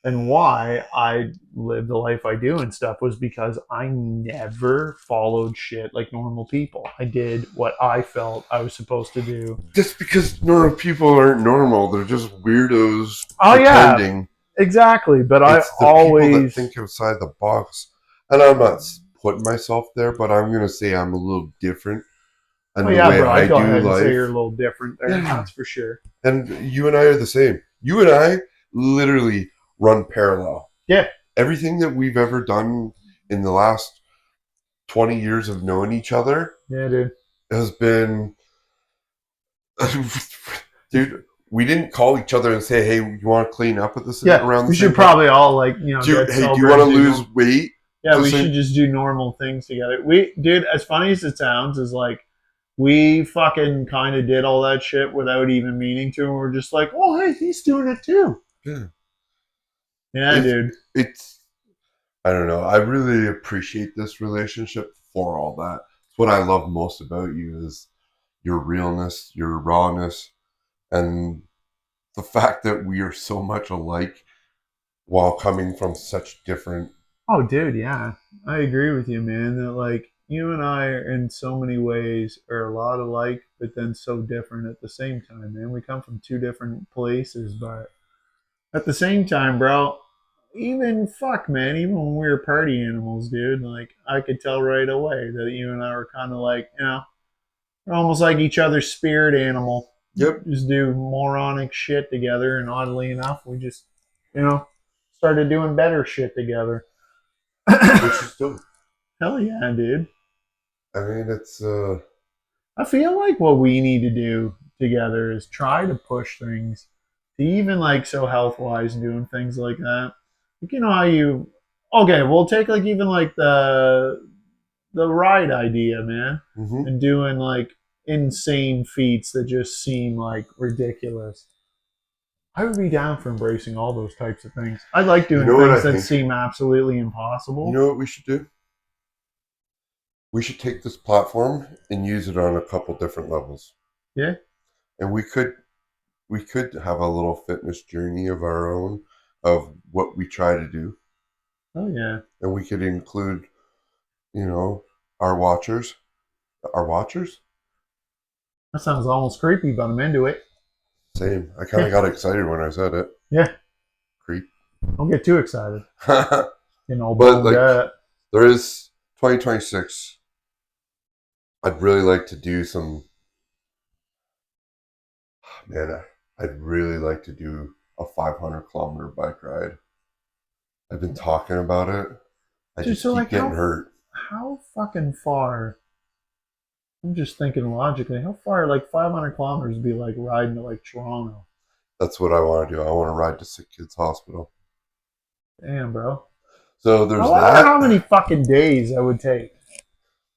and why I live the life I do and stuff was because I never followed shit like normal people. I did what I felt I was supposed to do. Just because normal people aren't normal, they're just weirdos Oh yeah, pretending. exactly. But I It's the people that always, think outside the box. And I'm not putting myself there, but I'm going to say I'm a little different oh in the yeah, way bro, I I'd go do ahead and say you're a life. little different there. Yeah. That's for sure. And you and I are the same. You and I literally run parallel. Yeah, Everything that we've ever done in the last 20 years of knowing each other yeah, dude. has been, dude, we didn't call each other and say, hey, you want to clean up at this Yeah, around the we should same time? probably all like get Hey, do you sober want to and do lose normal. weight? Yeah, The we same. should just do normal things together. Dude, as funny as it sounds, is like we fucking kind of did all that shit without even meaning to, and we're just like, oh hey, he's doing it too. Yeah. Yeah, It's, dude. it's, I don't know. I really appreciate this relationship for all that. It's what I love most about you is your realness, your rawness, and the fact that we are so much alike while coming from such different. Oh, dude, yeah, I agree with you, man. That like you and I, are, in so many ways, are a lot alike, but then so different at the same time, man. We come from two different places, but at the same time, bro, even fuck, man, even when we were party animals, dude, like I could tell right away that you and I were kind of like, we're almost like each other's spirit animal. Yep. Just do moronic shit together, and oddly enough, we just, you know, started doing better shit together. Which is dope. Hell yeah, dude. I mean, it's I feel like what we need to do together is try to push things to even like so health wise and doing things like that. Like, you know how you okay, we'll take like even like the ride idea, man, mm-hmm. and doing like insane feats that just seem like ridiculous. I would be down for embracing all those types of things. I like You doing know what I things that think? seem absolutely You impossible. know what we should do? We should take this platform and use it on a couple different levels. Yeah. And we could have a little fitness journey of our own of what we try to do. Oh yeah. And we could include, you know, our watchers. Our watchers? That sounds almost creepy, but I'm into it. Same. I kind of got excited when I said it. Yeah. Creep. Don't get too excited. But like, that. there is 2026. I'd really like to do some. Man, I'd really like to do a 500-kilometer bike ride. I've been talking about it. I Dude, just so keep like getting hurt. how fucking far? I'm just thinking logically, how far like 500 kilometers would be like riding to like Toronto? That's what I want to do. I want to ride to Sick Kids Hospital. Damn, bro. So I there's wonder that. how many fucking days that would take.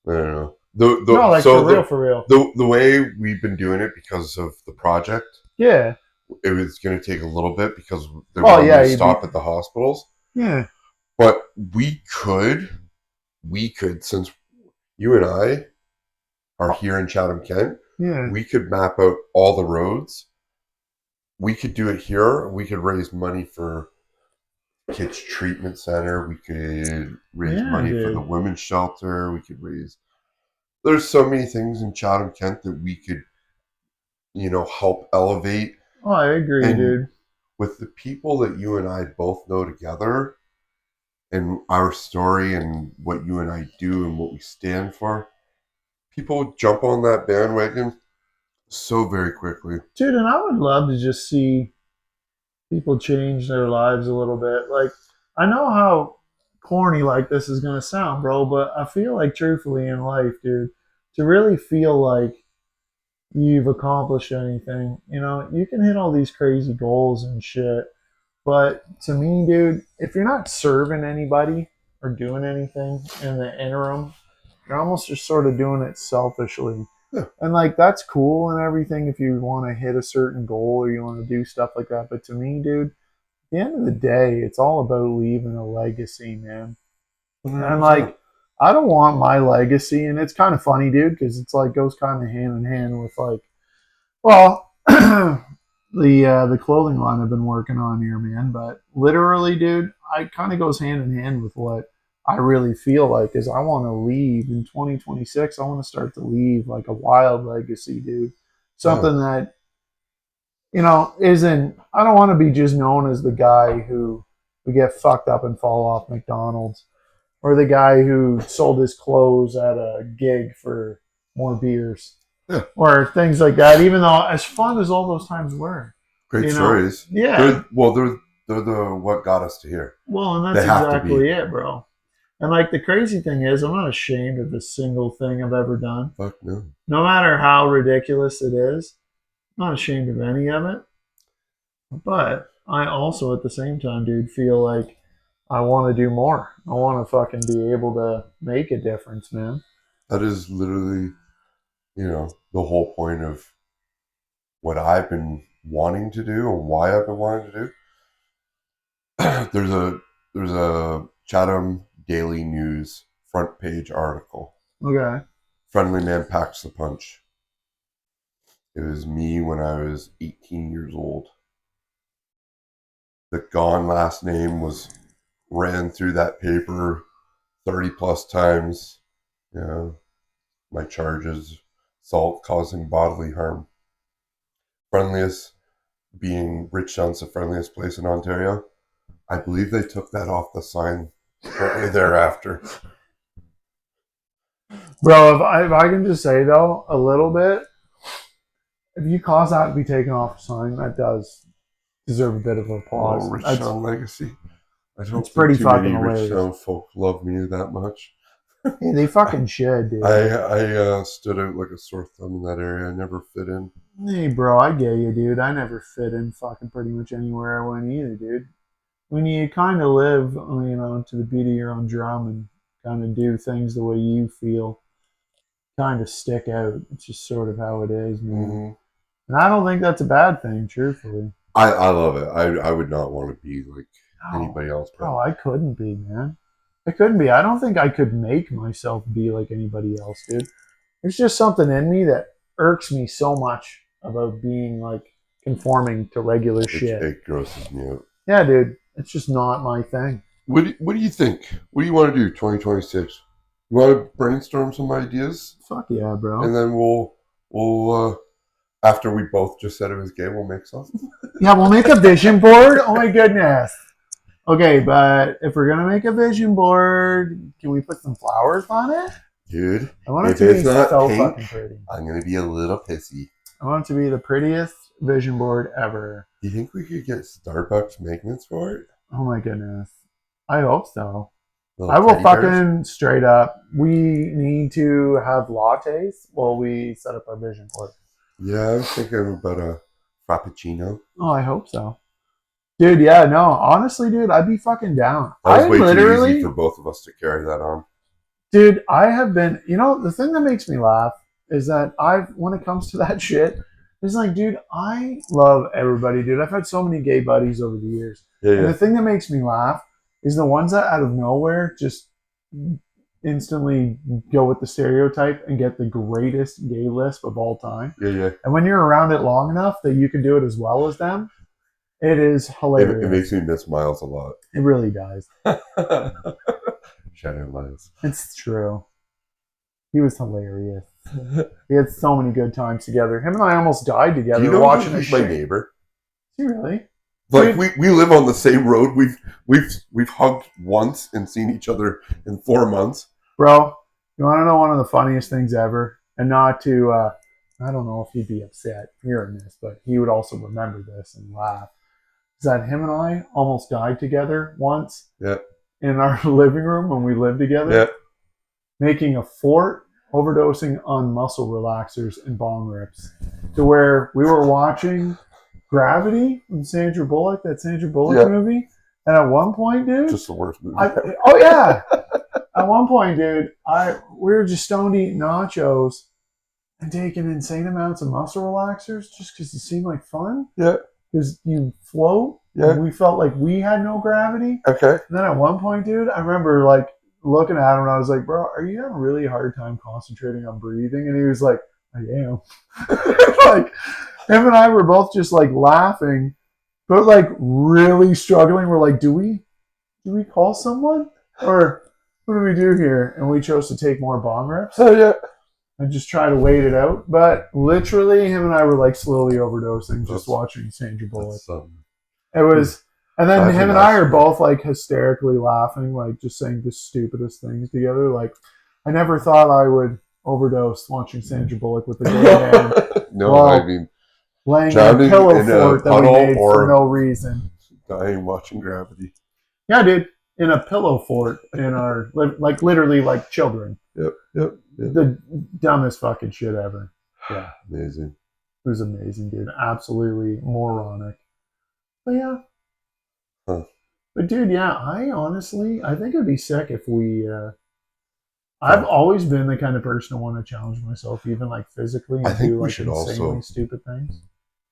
I don't know. No, like So for real. the way we've been doing it because of the project, Yeah. it was going to take a little bit because they Oh wanted yeah, me to you'd be. stop at the hospitals. Yeah. But we could, since you and I are here in Chatham, Kent, Yeah. we could map out all the roads. We could do it here. We could raise money for kids treatment center. We could raise Yeah, money for the dude. women's shelter. We could raise. There's so many things in Chatham, Kent that we could, help elevate. Oh, I agree, And dude. with the people that you and I both know together, and our story and what you and I do and what we stand for, people jump on that bandwagon so very quickly. Dude, and I would love to just see people change their lives a little bit. Like, I know how corny like this is gonna sound, bro, but I feel like truthfully in life, dude, to really feel like you've accomplished anything, you can hit all these crazy goals and shit. But to me, dude, if you're not serving anybody or doing anything in the interim, you're almost just sort of doing it selfishly. Yeah. And like that's cool and everything if you want to hit a certain goal or you want to do stuff like that. But to me, dude, at the end of the day, it's all about leaving a legacy, man. And 100%. like, I don't want my legacy, and it's kind of funny, dude, because it's like goes kind of hand in hand with like, well, the clothing line I've been working on here, man. But literally, dude, I kind of goes hand in hand with what I really feel like is I want to leave in 2026. I want to start to leave like a wild legacy, dude. Yeah. Something that isn't. I don't want to be just known as the guy who we get fucked up and fall off McDonald's, or the guy who sold his clothes at a gig for more beers, Yeah. or things like that. Even though as fun as all those times were, Great stories. yeah. They're the what got us to here. Well, and that's They have to exactly be. it, bro. And like the crazy thing is, I'm not ashamed of a single thing I've ever done. Fuck no. No matter how ridiculous it is, I'm not ashamed of any of it. But I also, at the same time, dude, feel like I want to do more. I want to fucking be able to make a difference, man. That is literally, the whole point of what I've been wanting to do and why I've been wanting to do. there's a Chatham Daily News front page article. Okay. Friendly Man Packs the Punch. It was me when I was 18 years old. The Gone last name was ran through that paper 30 plus times. My charges: assault causing bodily harm. Friendliest being Richtown's the friendliest place in Ontario. I believe they took that off the sign shortly thereafter. Bro, if I can just say, though, a little bit, if you cause that to be taken off the sign, that does deserve a bit of applause. Oh, Richtown legacy. I don't it's think pretty too fucking many hilarious. Richtown folk love me that much. Hey, they fucking should, dude. I stood out like a sore thumb in that area. I never fit in. Hey, bro, I get you, dude. I never fit in fucking pretty much anywhere I went either, dude. When you kind of live, to the beat of your own drum and kind of do things the way you feel, kind of stick out. It's just sort of how it is, man. Mm-hmm. And I don't think that's a bad thing, truthfully. I love it. I would not want to be like anybody else. Bro, I couldn't be, man. I couldn't be. I don't think I could make myself be like anybody else, dude. There's just something in me that irks me so much about being like conforming to regular shit. It grosses me out. Yeah, dude. It's just not my thing. What do you think? What do you want to do 2026? You want to brainstorm some ideas? Fuck yeah, bro. And then we'll after we both just said it was gay, we'll make something. Yeah, we'll make a vision board. Oh my goodness. Okay, but if we're gonna make a vision board, can we put some flowers on it? Dude, I want it if to be it's not so pink, fucking pretty. I'm gonna be a little pissy. I want it to be the prettiest vision board ever. Do you think we could get Starbucks magnets for it? Oh my goodness. I hope so. Little I will teddy bears? fucking straight up. We need to have lattes while we set up our vision board. Yeah, I was thinking about a frappuccino. Oh, I hope so. Dude, yeah, no, honestly, dude, I'd be fucking down. That was I way too literally, easy for both of us to carry that on. dude, I have been, the thing that makes me laugh is that when it comes to that shit, it's like, dude, I love everybody, dude. I've had so many gay buddies over the years. Yeah, And the yeah. thing that makes me laugh is the ones that out of nowhere just instantly go with the stereotype and get the greatest gay lisp of all time. Yeah, yeah. And when you're around it long enough that you can do it as well as them, it is It hilarious. makes me miss Miles a lot. It really does. Shout out Miles. It's true. He was hilarious. We had so many good times together. Him and I almost died Do together you know watching he's this my shit. neighbor? Is he really? Like we live on the same road. We've hugged once and seen each other in 4 months. Bro, you want to know one of the funniest things ever? And not to, I don't know if he'd be upset hearing this, but he would also remember this and laugh. Is that him and I almost died together once Yeah. in our living room when we lived together, Yeah. making a fort, overdosing on muscle relaxers and bong rips, to where we were watching Gravity from Sandra Bullock, that Sandra Bullock Yeah. movie. And at one point, dude, Just the worst movie. oh yeah. At one point, dude, we were just stoned eating nachos and taking insane amounts of muscle relaxers just because it seemed like fun. Yeah. Because you float. Yeah. And we felt like we had no gravity. Okay. And then at one point, dude, I remember like looking at him and I was like, bro, are you having a really hard time concentrating on breathing? And he was like, I am. Like, him and I were both just like laughing, but like really struggling. We're like, do we call someone? Or what do we do here? And we chose to take more bong rips Oh yeah. and just try to wait it out. But literally, him and I were like slowly overdosing just That's- watching Sandra Bullock. That's, It was, and then That's him and I are nice. both like hysterically laughing, like just saying the stupidest things together. Like, I never thought I would overdose watching Sandra Bullock with the gay man no, Well, I mean laying in a drowning pillow in a fort that we puddle made for or- no reason. dying watching Gravity. Yeah, dude, in a pillow fort in our like literally like children. Yep. The dumbest fucking shit ever. Yeah. Amazing. It was amazing, dude. Absolutely moronic. But yeah. Huh. But dude, yeah, I think it'd be sick if we. I've always been the kind of person to want to challenge myself, even like physically, and I think do we like should insanely also- stupid things.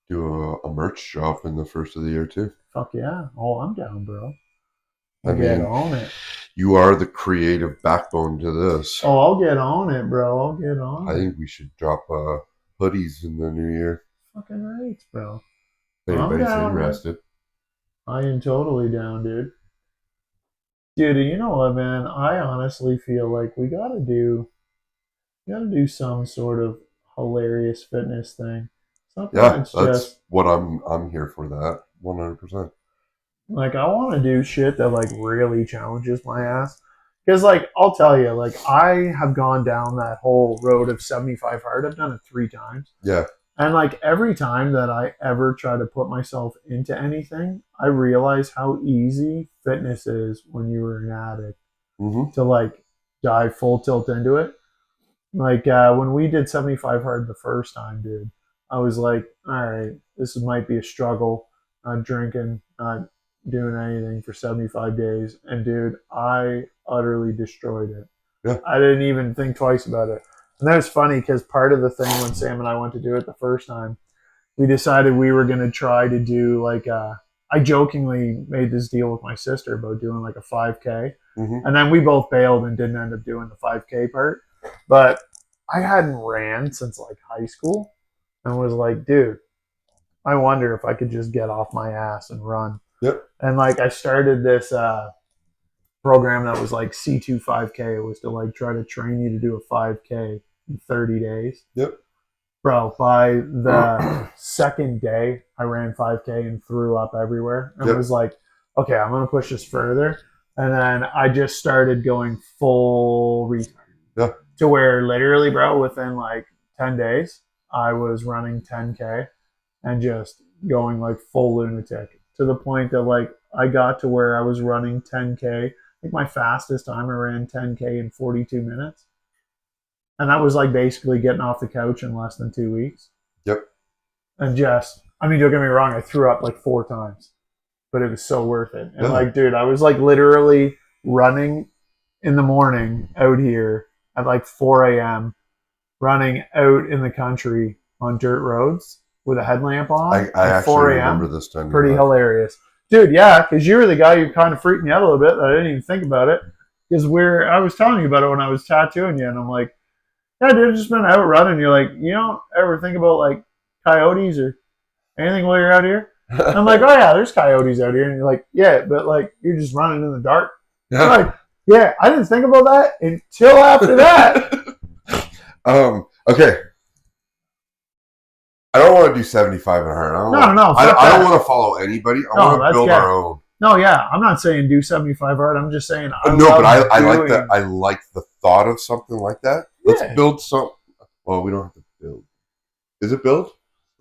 Do a merch drop in the first of the year too. Fuck yeah! Oh, I'm down, bro. I I'll get mean- on it. You are the creative backbone to this. Oh, I'll get on it, bro. I'll get on I it. think we should drop hoodies in the new year. Fucking right, bro. If I'm anybody's down, man. interested. I am totally down, dude. Dude, you know what, man? I honestly feel like we gotta do some sort of hilarious fitness thing. Something Yeah, that's that's just what I'm here for. That 100%. like I want to do shit that like really challenges my ass. Because like I'll tell you, like I have gone down that whole road of 75 hard. I've done it 3 times. Yeah, And like every time that I ever try to put myself into anything, I realize how easy fitness is when you were an addict hmm to like dive full tilt into it. Like when we did 75 hard the first time, dude, I was like, all right, this might be a struggle. Not drinking, not doing anything for 75 days. And dude, I utterly destroyed it. Yeah. I didn't even think twice about it. And that was funny because part of the thing when Sam and I went to do it the first time, we decided we were going to try to do like I jokingly made this deal with my sister about doing like a 5K. hmm And then we both bailed and didn't end up doing the 5K part. But I hadn't ran since like high school and was like, dude, I wonder if I could just get off my ass and run. Yep. And like I started this program that was like C2 5K. It was to like try to train you to do a 5K in 30 days. Yep. Bro, by the second day, I ran 5K and threw up everywhere. And Yep. was like, okay, I'm gonna push this further, and then I just started going full retard. Yeah. To where literally, bro, within like 10 days, I was running 10K and just going like full lunatic to the point that like I got to where I was running 10K. I think my fastest time I ran 10K in 42 minutes. And that was like basically getting off the couch in less than 2 weeks. Yep. And just, I mean, don't get me wrong, I threw up like 4 times, but it was so worth it. And Yeah. like, dude, I was like literally running in the morning out here at like 4 a.m., running out in the country on dirt roads with a headlamp on I at actually 4 remember a.m. this time. Pretty hilarious. Dude, yeah, because you were the guy who kind of freaked me out a little bit. I didn't even think about it. Because I was telling you about it when I was tattooing you, and I'm like, yeah, dude, just been out running. You're like, you don't ever think about like coyotes or anything while you're out here? And I'm like, oh yeah, there's coyotes out here. And you're like, yeah, but like you're just running in the dark. I'm like, yeah, I didn't think about that until after that. Okay. I don't want to do 75 and 100. No, I don't want to follow anybody. I want to build our own. No, yeah, I'm not saying do 75 hard. I'm just saying I like that. I like the thought of something like that. Let's build some. Well, we don't have to build. Is it build?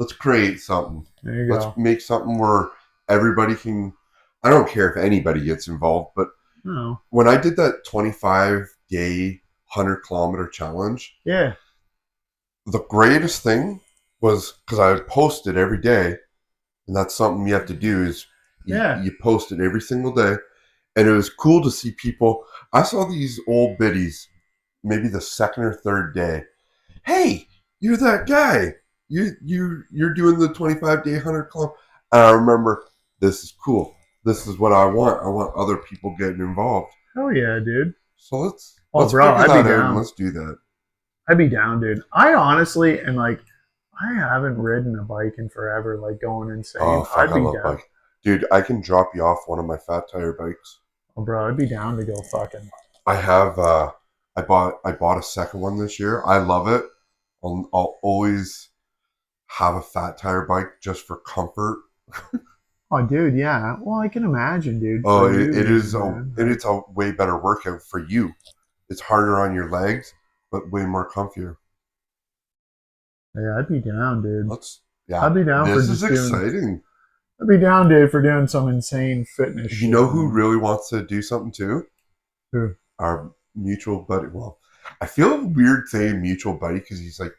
Let's create something. There you go. Let's make something where everybody can. I don't care if anybody gets involved, but when I did that 25-day 100-kilometer challenge, yeah, the greatest thing was because I posted every day, and that's something you have to do is you post it every single day, and it was cool to see people. I saw these old biddies, maybe the second or third day. Hey, you're that guy. You're doing the 25-day 100-kilometer. And I remember, this is cool. This is what I want. I want other people getting involved. Oh yeah, dude. So let's bro, figure that out and let's do that. I'd be down, dude. I honestly and like I haven't ridden a bike in forever, like going insane. Oh fuck, I love bike. Dude, I can drop you off one of my fat tire bikes. Oh bro, I'd be down to go fucking. I have I bought a second one this year. I love it. I'll always have a fat tire bike just for comfort. Oh, dude, yeah. Well, I can imagine, dude. Oh, it's a way better workout for you. It's harder on your legs, but way more comfier. Yeah, I'd be down, dude. I'd be down. This is exciting. I'd be down, dude, for doing some insane fitness. You know who really wants to do something too? Who? Our mutual buddy. Well, I feel weird saying mutual buddy because he's like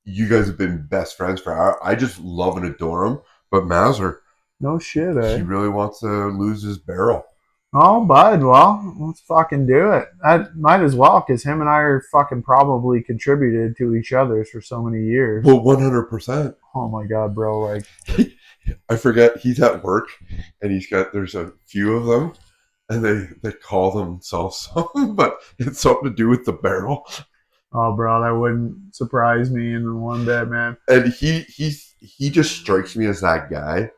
you guys have been best friends forever. I just love and adore him. But Mazur, no shit, eh? He really wants to lose his barrel. Oh, bud, well, let's fucking do it. I might as well, because him and I are fucking probably contributed to each other's for so many years. Well, 100%. Oh my god, bro! Like, I forget he's at work, and there's a few of them, and they call themselves something, but it's something to do with the barrel. Oh, bro, that wouldn't surprise me in one bit, man. And he just strikes me as that guy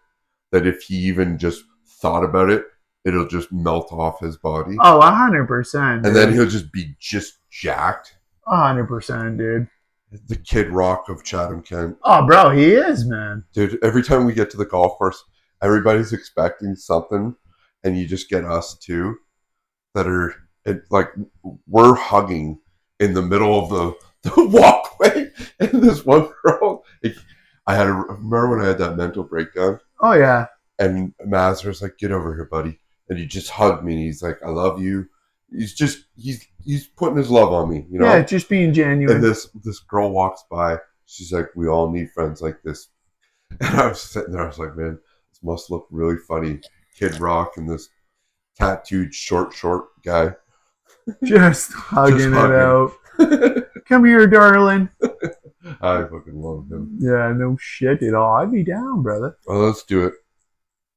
that if he even just thought about it, it'll just melt off his body. Oh, 100%. And then he'll just be just jacked. 100%, dude. The Kid Rock of Chatham Kent. Oh, bro, he is, man. Dude, every time we get to the golf course, everybody's expecting something, and you just get us two that are like we're hugging in the middle of the walkway, and this one girl. Remember when I had that mental breakdown? Oh yeah. And Mazur's like, "Get over here, buddy," and he just hugged me, and he's like, "I love you." He's putting his love on me, you know. Yeah, just being genuine. And this girl walks by. She's like, "We all need friends like this." And I was sitting there. I was like, "Man, this must look really funny." Kid Rock and this tattooed short guy just hugging it out. Come here, darling. I fucking love him. Yeah, no shit at all. I'd be down, brother. Well, let's do it.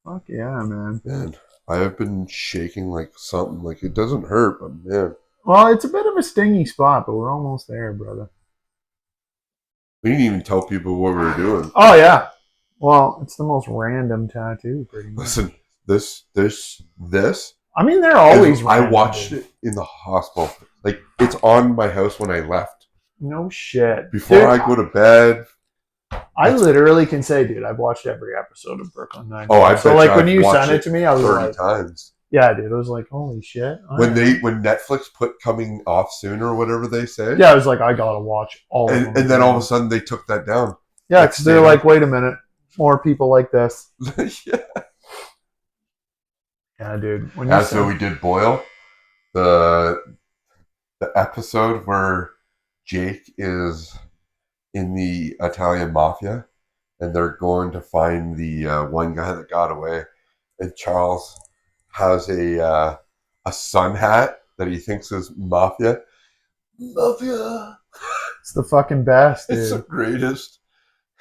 Fuck yeah, man. Man, I have been shaking like something. Like it doesn't hurt, but man. Well, it's a bit of a stingy spot, but we're almost there, brother. We didn't even tell people what we were doing. Oh yeah. Well, it's the most random tattoo, pretty much. Listen, this. I mean, they're always. I watched it in the hospital. Like it's on my house when I left. No shit. Before I go to bed, I literally can say, dude, I've watched every episode of Brooklyn Nine-Nine. Oh, I so bet like you when I've you watched sent it to me, I was 30 like, times. yeah, dude, I was like, holy shit. When Netflix put coming off soon or whatever they say. Yeah, I was like, I gotta watch all of them. And then all of a sudden they took that down. Yeah, because they're like, wait a minute, more people like this. Yeah. Yeah, dude. So we did Boyle, the episode where Jake is in the Italian mafia, and they're going to find the one guy that got away, and Charles has a sun hat that he thinks is mafia. Mafia. It's the fucking best, dude. It's the greatest.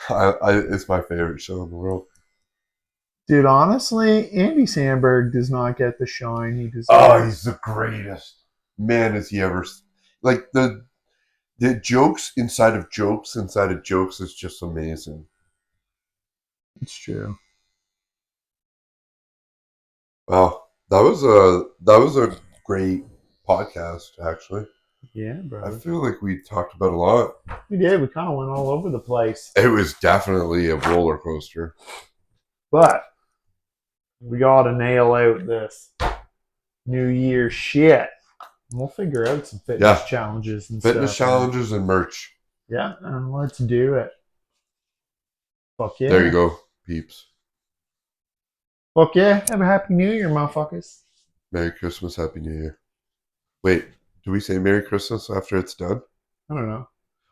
It's my favorite show in the world. Dude, honestly, Andy Samberg does not get the shine he deserves. Oh, he's the greatest. Man, is he ever... Like, the jokes inside of jokes is just amazing. It's true. Well, that was a great podcast, actually. Yeah, bro. I feel like we talked about a lot. We did. We kind of went all over the place. It was definitely a roller coaster. But we got to nail out this New Year shit. We'll figure out some fitness challenges and fitness stuff. Challenges and merch. Yeah, and let's do it. Fuck yeah. There you go, peeps. Fuck yeah. Have a happy New Year, motherfuckers. Merry Christmas, Happy New Year. Wait, do we say Merry Christmas after it's done? I don't know.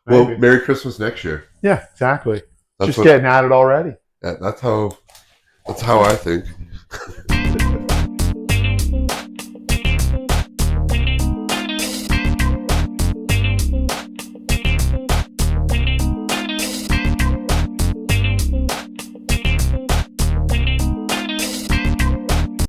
Maybe. Well, Merry Christmas next year. Yeah, exactly. Just getting at it already. Yeah, that's how I think.